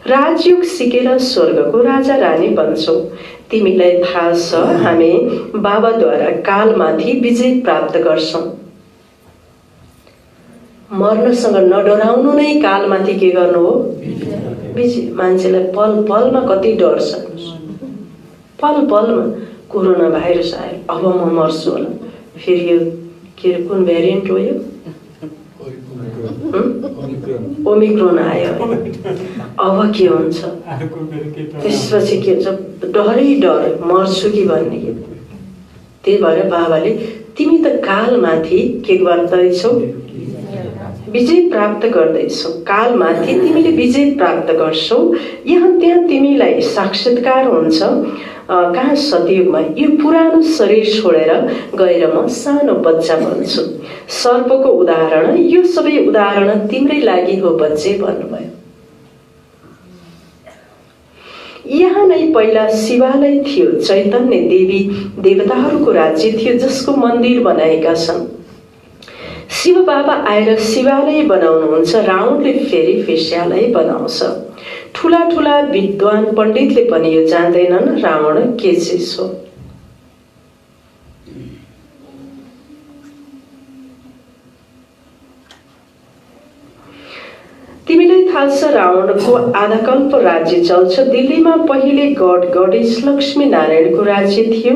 राजयोग सिकेर स्वर्गको राजा रानी बन्छौ। तिमीलाई थाहा छ हामी बाबाद्वारा कालमाथि विजय प्राप्त गर्छौं। मर्नसँग नडराउनु नै कालमाथि के गर्नु हो? विजय। मान्छेलाई पल पलमा कति डर छ, पल पलमा कोरोना भाइरस आयो, अब म मर्छु होला, फेरि यो के कुन भेरिएन्ट हो यो? ओमिक्रोन आयो, अब के हुन्छ? त्यसपछि के हुन्छ? डरै डर, मर्छु कि भन्ने के। त्यही भएर बाबाले तिमी त कालमाथि के गर्दैछौ? विजय प्राप्त गर्दैछौ। कालमाथि तिमीले विजय प्राप्त गर्छौ। यहाँ त्यहाँ तिमीलाई साक्षात्कार हुन्छ। कहाँ? सतयुगमा। यो पुरानो शरीर छोडेर गएर म सानो बच्चा बन्छु। सर्पको उदाहरण, यो सबै उदाहरण तिम्रै लागि हो बच्चे भन्नुभयो। यहाँ नै पहिला शिवालय थियो, चैतन्य देवी देवताहरूको राज्य थियो जसको मन्दिर बनाएका छन्। शिव बाबा आएर शिवालय बनाउनुहुन्छ, रावणले फेरि वेश्यालय बनाउँछ। ठुला ठुला विद्वान पण्डितले पनि यो जान्दैनन् रावण के चिज हो। तिमीलाई थाहा छ रावणको आधाकल्प राज्य चल्छ। दिल्लीमा पहिले गड गडेस लक्ष्मी नारायणको राज्य थियो।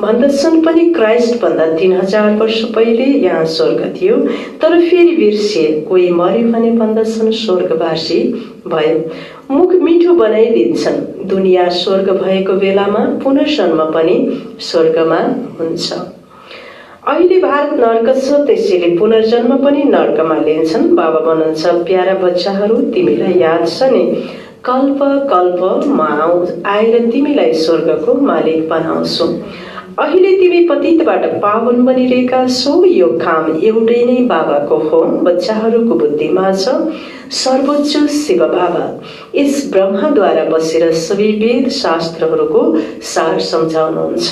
भन्दछन् पनि क्राइस्टभन्दा 3000 वर्ष पहिले यहाँ स्वर्ग थियो, तर फेरि बिर्सिए। कोही मर्यो भने भन्दछन् स्वर्गवासी भयो। मुख मिठो बनाइदिन्छन्। दुनियाँ स्वर्ग भएको बेलामा पुनर्जन्म पनि स्वर्गमा हुन्छ। अहिले भारत नर्क छ, त्यसैले पुनर्जन्म पनि नर्कमा लिन्छन्। बाबा भन्नुहुन्छ, प्यारा बच्चाहरू, तिमीलाई याद छ नि, कल्प कल्प आएर तिमीलाई स्वर्गको मालिक बनाउँछु। अहिले तिमी पतितबाट पावन बनिरहेका छौ। यो काम एउटै नै बाबाको हो। बच्चाहरूको बुद्धिमा छ सर्वोच्च शिव बाबा। यस ब्रह्माद्वारा बसेर सबै वेद शास्त्रहरूको सार सम्झाउनुहुन्छ।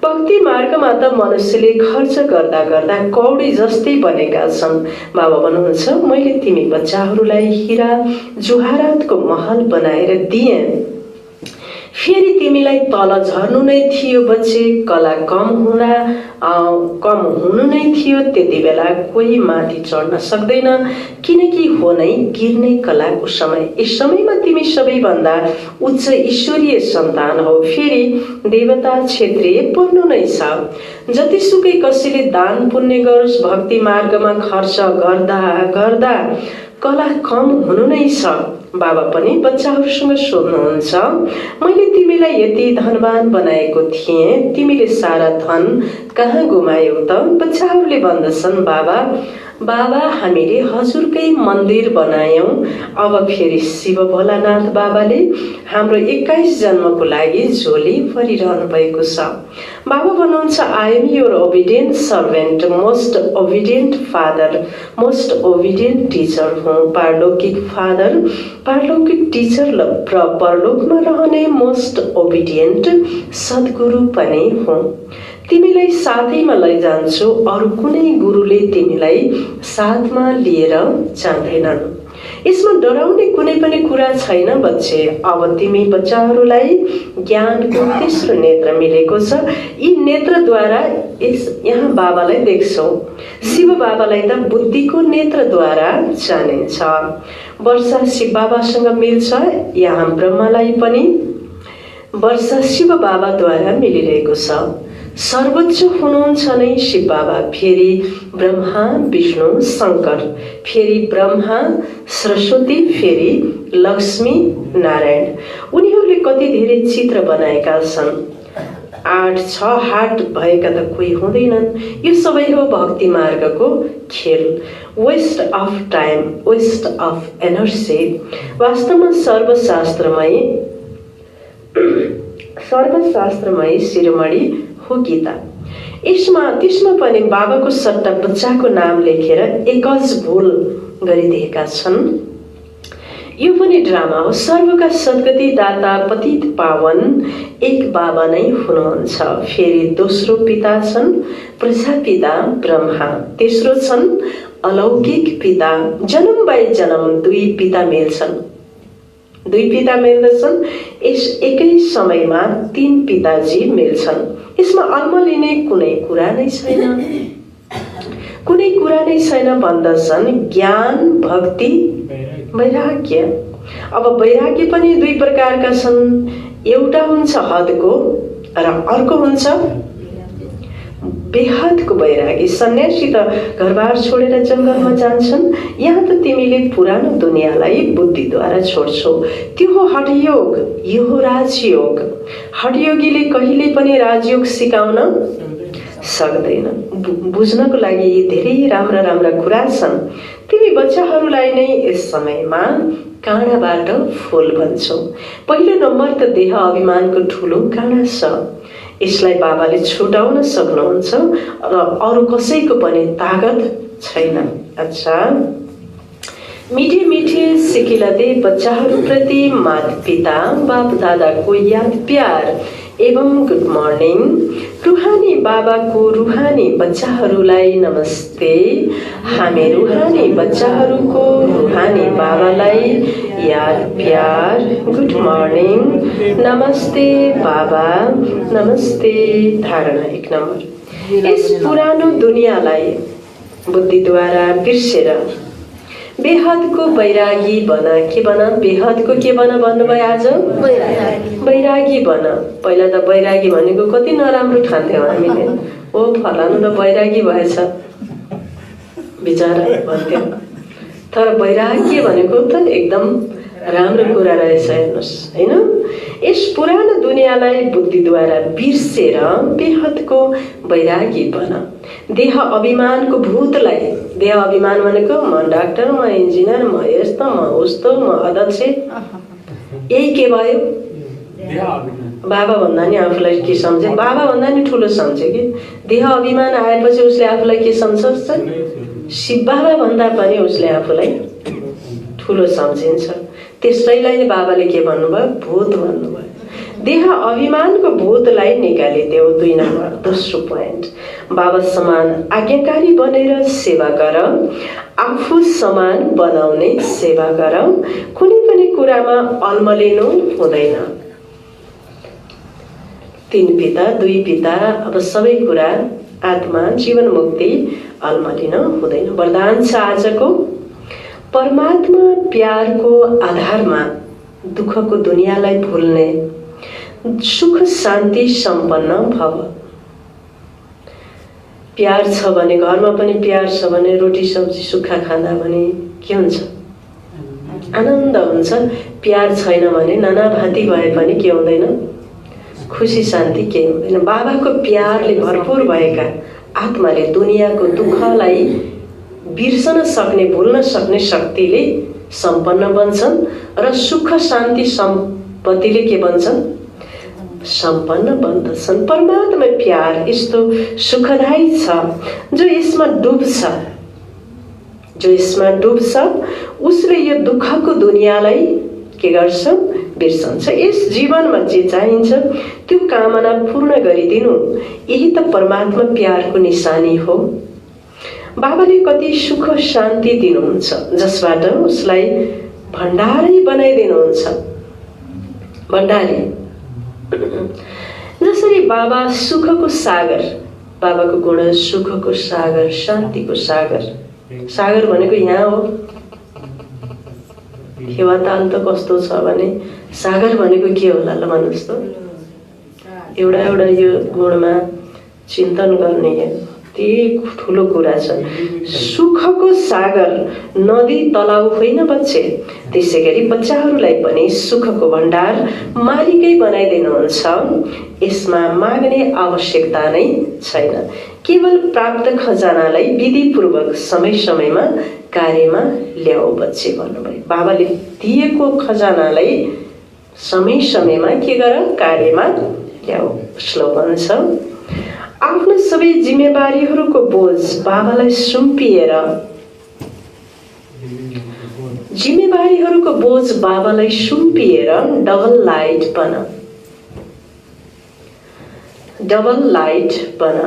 भक्ति मार्गमा त मनुष्यले खर्च गर्दा गर्दा कौडी जस्तै बनेका छन्। बाबा भन्नुहुन्छ, मैले तिमी बच्चाहरूलाई हिरा जुहारातको महल बनाएर दिएँ। फेरि तिमीलाई तल झर्नु नै थियो बच्चे। कला कम हुनु नै थियो। त्यति बेला कोही माथि चढ्न सक्दैन, किनकि हो नै गिर्ने कलाको समय। यस समयमा तिमी सबैभन्दा उच्च ईश्वरीय सन्तान हो। फेरि देवता क्षेत्रीय पर्नु नै छ। जतिसुकै कसैले दान पुण्य गरोस्, भक्ति मार्गमा खर्च गर्दा गर्दा कला कम हुनु नै छ। बाबा पनि बच्चाहरूसँग सोध्नुहुन्छ, मैले तिमीलाई यति धनवान बनाएको थिएँ, तिमीले सारा धन कहाँ गुमायौ त? बच्चाहरूले भन्दछन्, बाबा हामीले हजुरकै मन्दिर बनायौं। अब फेरि शिव भोलानाथ बाबाले हाम्रो 21 जन्मको लागि झोली भरिरहनु भएको छ। बाबा भन्नुहुन्छ, I am your obedient servant, most obedient father, most obedient teacher हुँ। पारलौकिक फादर, पारलौकिक टिचर र परलोकमा रहने मोस्ट ओबिडियन्ट सद्गुरु पनि हुँ। तिमीलाई साथैमा लैजान्छु। अरू कुनै गुरुले तिमीलाई साथमा लिएर जाँदैनन्। यसमा डराउने कुनै पनि कुरा छैन बच्चे। अब तिमी बच्चाहरूलाई ज्ञानको तेस्रो नेत्र मिलेको छ। यी नेत्रद्वारा यहाँ बाबालाई देख्छौ। शिव बाबालाई त बुद्धिको नेत्रद्वारा जानिन्छ। वर्षा शिव बाबासँग मिल्छ। यहाँ ब्रह्मालाई पनि वर्षा शिव बाबाद्वारा मिलिरहेको छ। सर्वोच्च हुनुहुन्छ नै शिव बाबा, फेरि ब्रह्मा विष्णु शङ्कर, फेरि ब्रह्मा सरस्वती, फेरि लक्ष्मी नारायण। उनीहरूले कति धेरै चित्र बनाएका छन्। 8-6 हात भएका त कोही हुँदैनन्। यो सबै हो भक्ति मार्गको खेल। Waste of time, waste of energy. वास्तवमा सर्वशास्त्रमय शिरोमणि हो गीता। त्यसमा पनि बाबाको सट्टा बच्चाको नाम लेखेर एकज भुल गरिदिएका छन्। यो पनि ड्रामा हो। सर्वका सद्गति दाता पतित पावन एक बाबा नै हुनुहुन्छ। फेरि दोस्रो पिता छन् प्रजापिता ब्रह्मा, तेस्रो छन् अलौकिक पिता। जन्म बाई जन्म दुई पिता मिल्छन्। दुई पिता मिल्दछन्। एकै समयमा 3 पिताजी मिल्छन्। यसमा अल्मलिने कुनै कुरा नै छैन। कुनै कुरा नै छैन भन्दछन्। ज्ञान, भक्ति, वैराग्य। अब वैराग्य पनि 2 प्रकारका छन्। एउटा हुन्छ हदको र अर्को हुन्छ बेहदको वैरागी। सन्यासी त घरबार छोडेर जङ्गलमा जान्छन्। यहाँ त तिमीले पुरानो दुनियाँलाई बुद्धिद्वारा छोड्छौ। त्यो हो हठयोग, यो हो राजयोग। हठयोगीले कहिले पनि राजयोग सिकाउन सक्दैन। बुझ्नको लागि यी धेरै राम्रा राम्रा कुरा छन्। तिमी बच्चाहरूलाई नै यस समयमा काँडाबाट फूल भन्छौ। पहिलो नम्बर त देह अभिमानको ठुलो काँडा छ। यसलाई बाबाले छुटाउन सक्नुहुन्छ र अरू कसैको पनि तागत छैन। अच्छा, मिठे मिठे सिकिलते बच्चाहरूप्रति माता पिता बाप दादाको याद प्यार एवं गुड मर्निङ। रुहानी बाबाको रुहानी बच्चाहरूलाई नमस्ते। हामी रुहानी बच्चाहरूको रुहानी बाबालाई याद प्यार गुड मर्निङ, नमस्ते बाबा, नमस्ते। धारणा 1 नम्बर। यस पुरानो दुनियाँलाई बुद्धिद्वारा बिर्सेर बेहदको बैरागी बन। के बन? बेहदको के बन भन्नुभयो आज? बैरागी बन। पहिला त बैरागी भनेको कति नराम्रो ठान्थ्यौँ हामीले। ओ फलानु त बैरागी भएछ बिचरा भन्थ्यौँ। तर बैरागी भनेको त एकदम राम्रो कुरा रहेछ। हेर्नुहोस् होइन, यस पुरानो दुनियाँलाई बुद्धिद्वारा बिर्सेर बेहदको बैरागी बन। देह अभिमानको भूतलाई, देह अभिमान भनेको म डाक्टर, म इन्जिनियर, म यस्तो, म उस्तो, म अध्यक्ष, यही के भयो? बाबा भन्दा नि आफूलाई के सम्झे? बाबा भन्दा नि ठुलो सम्झे कि। देह अभिमान आएपछि उसले आफूलाई के सम्झन्छ? शिव बाबा भन्दा पनि उसले आफूलाई ठुलो सम्झिन्छ। त्यसैलाई नै बाबाले के भन्नुभयो? भूत भन्नुभयो। देह अभिमानको भूतलाई निकालिदेऊ। 2 नम्बर, दोस्रो पोइन्ट, बाबा समान आज्ञाकारी बनेर सेवा गर। आफू समान बनाउने सेवा गर। कुनै पनि कुरामा अल्मलिनु हुँदैन। 3 पिता 2 पिता, अब सबै कुरा आत्मा जीवन मुक्ति अल्मलिन हुँदैन। वरदान छ आजको, परमात्मा प्यारको आधारमा दुःखको दुनियाँलाई भुल्ने, सुख शान्ति सम्पन्न भव। प्यार छ भने, घरमा पनि प्यार छ भने, रोटी सब्जी सुक्खा खाँदा भने के हुन्छ? आनन्द हुन्छ। प्यार छैन भने नानाभाती भए पनि के हुँदैन? खुसी शान्ति के हुँदैन। बाबाको प्यारले भरपूर भएका आत्माले दुनियाँको दुःखलाई बिर्सन सक्ने, भुल्न सक्ने शक्तिले सम्पन्न बन्छन् र सुख शान्ति सम्पत्तिले के बन्छन्? सम्पन्न बन्दछन्। परमात्मा प्यार यस्तो सुखदायी छ, जो यसमा डुब्छ, जो यसमा डुब्छ उसले यो दुःखको दुनियाँलाई के गर्छ? बिर्सन्छ। यस जीवनमा जे चाहिन्छ त्यो कामना पूर्ण गरिदिनु, यही त परमात्मा प्यारको निशानी हो। बाबाले कति सुख शान्ति दिनुहुन्छ, जसबाट उसलाई भण्डारै बनाइदिनुहुन्छ। भण्डारी जसरी बाबा सुखको सागर, बाबाको गुण सुखको सागर, शान्तिको सागर। सागर भनेको यहाँ हो। फेवाताल त कस्तो छ भने सागर भनेको के होला ल भन्नुहोस् त? एउटा एउटा यो गुणमा चिन्तन गर्ने अति ठुलो कुरा छ। सुखको सागर नदी तलाउ होइन बच्चे, त्यसै गरी बच्चाहरूलाई पनि सुखको भण्डार मालिकै बनाइदिनुहुन्छ। यसमा माग्ने आवश्यकता नै छैन। केवल प्राप्त खजानालाई विधिपूर्वक समय समयमा कार्यमा ल्याऊ बच्चे भन्नुभयो। बाबाले दिएको खजानालाई समय समयमा के गर? कार्यमा ल्याऊ। स्लोगन छ, आफ्नो सबै जिम्मेवारीहरूको बोझ बाबालाई सुम्पिएर, जिम्मेवारीहरूको बोझ बाबालाई सुम्पिएर डबल लाइट बन। डबल लाइट बन।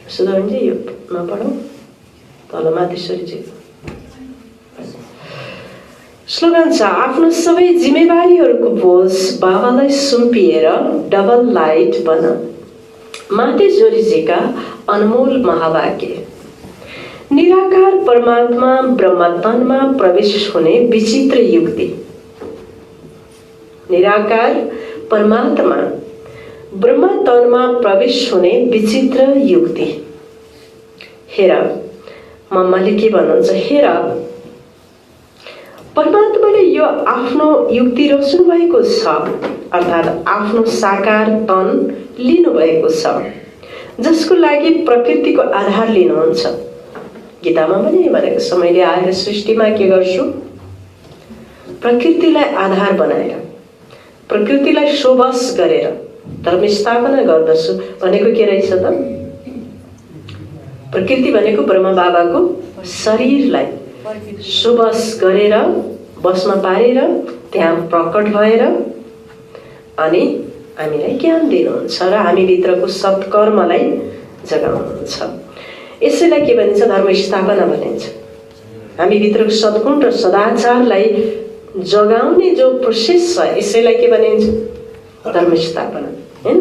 सुधारजी यो नपढौँ तल माधेश्वरीजी। स्लोगन छ, आफ्नो सबै जिम्मेवारीहरूको बोझ बाबालाई सुम्पिएर डबल लाइट बन। माधेश्वरीजीका अनमोल महावाक्य। निराकार परमात्मा ब्रह्मतनमा प्रवेश हुने विचित्र युक्ति। निराकार परमात्मा ब्रह्मतनमा प्रवेश हुने विचित्र युक्ति। हेर, मम्माले के भन्नुहुन्छ? हेर, परमात्माले यो आफ्नो युक्ति रच्नु भएको छ, अर्थात् आफ्नो साकार तन लिनु भएको छ, जसको लागि प्रकृतिको आधार लिनुहुन्छ। गीतामा पनि भनेको छ, मैले आएर सृष्टिमा के गर्छु? प्रकृतिलाई आधार बनाएर, प्रकृतिलाई शोभस गरेर धर्म स्थापना गर्दछु भनेको के रहेछ त? प्रकृति भनेको ब्रह्म बाबाको शरीरलाई सुबस गरेर, बसमा पारेर, त्यहाँ प्रकट भएर अनि हामीलाई ज्ञान दिनुहुन्छ र हामीभित्रको सत्कर्मलाई जगाउनुहुन्छ। यसैलाई के भनिन्छ? धर्म स्थापना भनिन्छ। हामीभित्रको सद्गुण र सदाचारलाई जगाउने जो प्रोसेस छ, यसैलाई के भनिन्छ? धर्म स्थापना। हैन।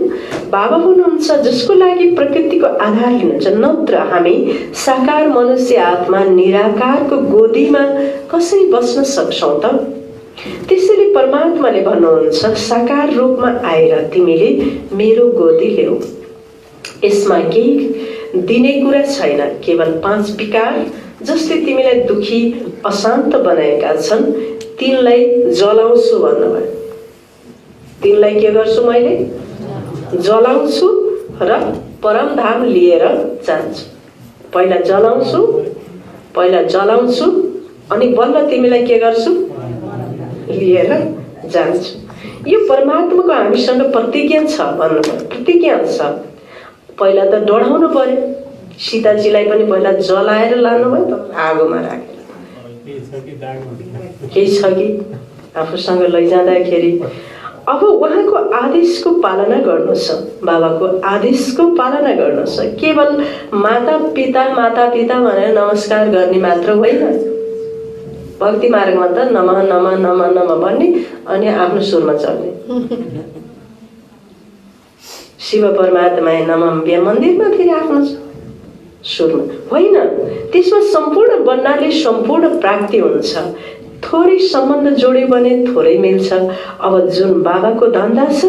बाबा हुनुहुन्छ जसको लागि प्रकृतिको आधार लिनुहुन्छ, नत्र हामी साकार मनुष्य आत्मा निराकारको गोदीमा कसरी बस्न सक्छौं त? त्यसैले परमात्माले भन्नुहुन्छ साकार रूपमा आएर तिमीले मेरो गोदी ल्याऊ। यसमा केही दिने कुरा छैन, केवल 5 विकार जसले तिमीलाई दुखी अशान्त बनाएका छन् तिनलाई जलाउँछु भन्नुभयो। तिनलाई के गर्छु मैले? जलाउँछु र परमधाम लिएर जान्छु। पहिला जलाउँछु अनि बल्ल तिमीलाई के गर्छु? लिएर जान्छु। यो परमात्माको हामीसँग प्रतिज्ञा छ भन्नुभयो, प्रतिज्ञा छ। पहिला त डढाउनु पर्यो, सीताजीलाई पनि पहिला जलाएर लानुभयो त आगोमा राखेर। केही छ कि आफूसँग लैजाँदाखेरि अब उहाँको आदेशको पालना गर्नुहोस्, बाबाको आदेशको पालना गर्नुहोस्। केवल माता पिता भनेर नमस्कार गर्ने मात्र होइन। भक्ति मार्गमा त नमः नमः नमः नमः भन्ने अनि आफ्नो सुरमा चल्ने। शिव परमात्मा नमः मन्दिरमा फेरि आफ्नो सुरमा होइन। त्यसमा सम्पूर्ण बन्नाले सम्पूर्ण प्राप्ति हुन्छ। थोरै सम्बन्ध जोड्यो भने थोरै मिल्छ। अब जुन बाबाको धन्दा छ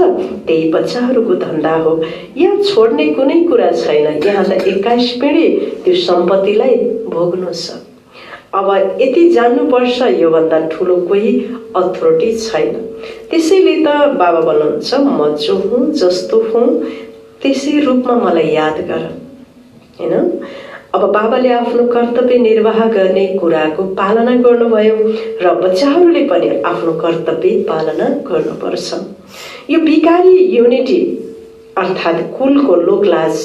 त्यही बच्चाहरूको धन्दा हो। यहाँ छोड्ने कुनै कुरा छैन। यहाँ त 21 पिँढी त्यो सम्पत्तिलाई भोग्नु छ। अब यति जान्नुपर्छ, योभन्दा ठुलो कोही अथोरिटी छैन। त्यसैले त बाबा भन्नुहुन्छ म जो हुँ जस्तो हुँ त्यसै रूपमा मलाई याद गर, हैन। अब बाबाले आफ्नो कर्तव्य निर्वाह गर्ने कुराको पालना गर्नुभयो र बच्चाहरूले पनि आफ्नो कर्तव्य पालना गर्नुपर्छ। यो विकारी युनिटी अर्थात् कुलको लोकलाज,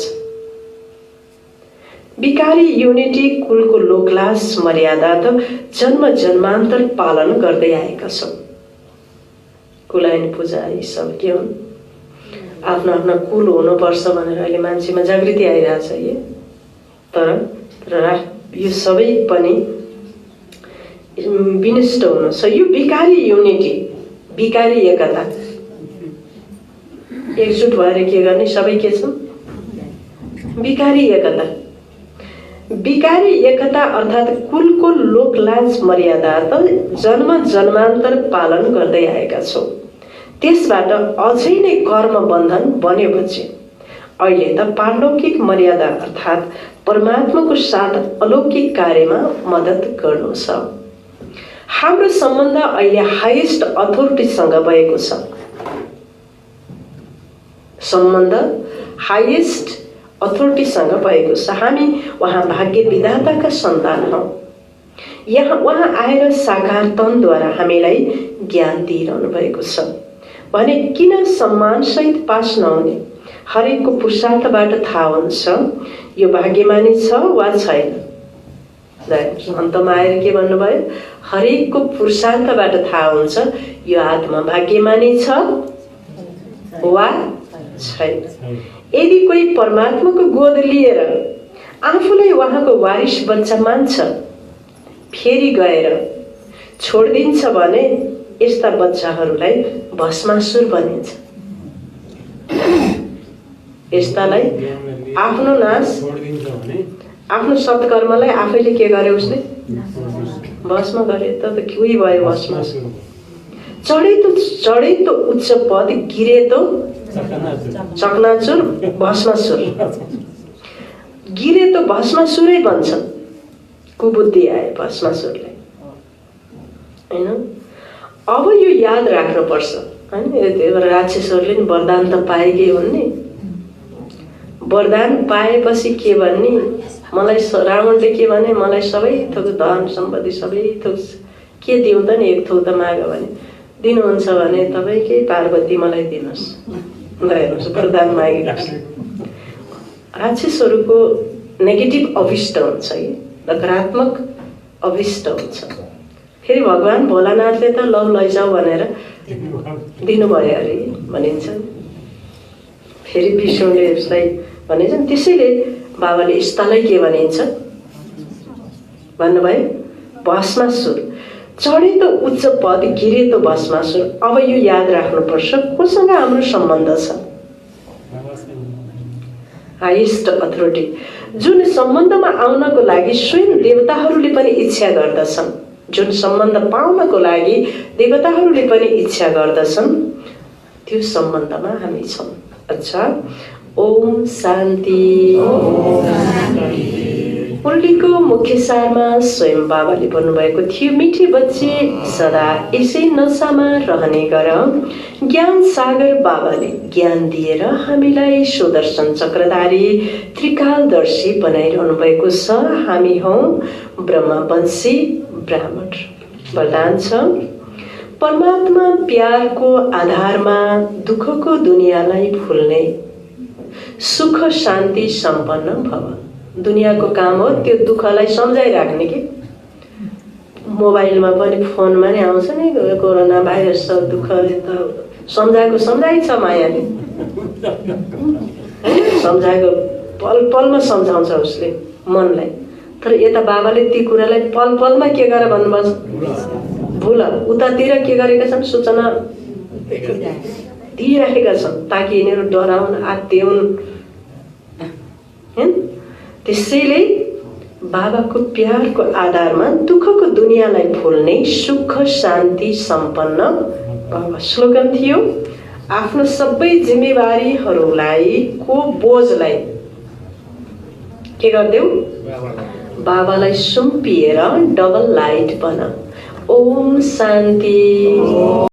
विकारी युनिटी कुलको लोकलाज मर्यादा त जन्म जन्मान्तर पालन गर्दै आएका छौँ। कुलायन पुजारी सब के हुन्? आफ्नो आफ्नो कुल हुनुपर्छ भनेर अहिले मान्छेमा जागृति आइरहेछ। तर यो सबै पनि विनष्ट हुनु छ। यो विकारी युनिटी, विकारी एकता, एकजुट भएर के गर्ने? सबै के छन्? विकारी एकता। विकारी एकता अर्थात् कुलको लोकलाज मर्यादा त जन्म जन्मान्तर पालन गर्दै आएका छौँ। त्यसबाट अझै नै कर्म बन्धन बनेपछि अहिले त पारलौकिक मर्यादा अर्थात् परमात्माको साथ अलौकिक कार्यमा मद्दत गर्नु छ। हाम्रो सम्बन्ध अहिले हाइएस्ट अथोरिटीसँग भएको छ। सम्बन्ध हाइएस्ट अथोरिटीसँग भएको छ। हामी उहाँ भाग्य विधाताका सन्तान हौँ। यहाँ उहाँ आएर साकार तनद्वारा हामीलाई ज्ञान दिइरहनु भएको छ भने किन सम्मानसहित पास नहुने? हरेकको पुरुषार्थबाट थाहा हुन्छ यो भाग्यमानी छ वा छैन। अन्तमा आएर के भन्नुभयो? हरेकको पुरुषार्थबाट थाहा हुन्छ यो आत्मा भाग्यमानी छ वा छैन। यदि कोही परमात्माको गोद लिएर आफूलाई उहाँको वारिस बच्चा मान्छ फेरि गएर छोडिदिन्छ भने यस्ता बच्चाहरूलाई भस्मासुर भनिन्छ। यस्तालाई आफ्नो नाश, आफ्नो सत्कर्मलाई आफैले के गरे? उसले भस्म गरे। त कोही भयो भस्मासुर। चढे तो उच्च पद, गिरे तो चकनाचुर, भस्मासुर। गिरे तो भस्मासुरै भन्छन्। कुबुद्धि आए भस्मासुरलाई, हैन। अब यो याद राख्नुपर्छ, हैन। राक्षसहरूले नि वरदान त पाएकै हुन् नि। वरदान पाएपछि के भन्ने? मलाई रावणले के भने? मलाई सबै थोक धन सम्पत्ति सबै थोक के दिउँ त नि? एक थोक त माग भने दिनुहुन्छ भने तपाईँकै पार्वती मलाई दिनुहोस्, हेर्नुहोस् वरदान मागेको। राक्षसहरूको नेगेटिभ अभिष्ट हुन्छ कि नकारात्मक अभिष्ट हुन्छ। फेरि भगवान भोलानाथले त लौ लैजाऊ भनेर दिनुभयो अरे भनिन्छ। फेरि विष्णुले यसलाई भनिन्छ। त्यसैले बाबाले यस्तालाई के भनिन्छ भन्नुभयो? भस्मासुर। चढे त उच्च पद, गिरे त भस्मासुर। अब यो याद राख्नुपर्छ कोसँग हाम्रो सम्बन्ध छ। हाइएस्ट अथोरिटी, जुन सम्बन्धमा आउनको लागि स्वयं देवताहरूले पनि इच्छा गर्दछन्, जुन सम्बन्ध पाउनको लागि देवताहरूले पनि इच्छा गर्दछन्, त्यो सम्बन्धमा हामी छौँ। अच्छा, ओम शान्ति। मुरलीको मुख्य सारमा स्वयं बाबाले भन्नुभएको थियो, मिठे बच्चे सदा यसै नशामा रहने गर। ज्ञान सागर बाबाले ज्ञान दिएर हामीलाई सुदर्शन चक्रधारी त्रिकालदर्शी बनाइरहनु भएको छ। हामी हौँ ब्रह्मवंशी ब्राह्मण। वरदान छ, परमात्मा प्यारको आधारमा दुःखको दुनियाँलाई भुल्ने, सुख शान्ति सम्पन्न भव। दुनियाँको काम हो त्यो दुःखलाई सम्झाइराख्ने कि मोबाइलमा पनि फोनमा नि आउँछ नि कोरोना भाइरस छ, दुःख त सम्झाएको सम्झाइ छ मायाले, सम्झाएको पल पलमा सम्झाउँछ उसले मनलाई। तर यता बाबाले ती कुरालाई पल पलमा के गरेर भन्नुभएको, भुल उतातिर के गरेका छन्, सूचना दिइराखेका छन् ताकि यिनीहरू डराउन्, आत्तिउन्। त्यसैले बाबाको प्यारको आधारमा दुःखको दुनियाँलाई भुल्ने, सुख शान्ति सम्पन्न भव। स्लोगन थियो, आफ्नो सबै जिम्मेवारीहरूलाई को बोझलाई के गर्देऊ, बाबालाई सुम्पिएर डबल लाइट बन। ओम शान्ति।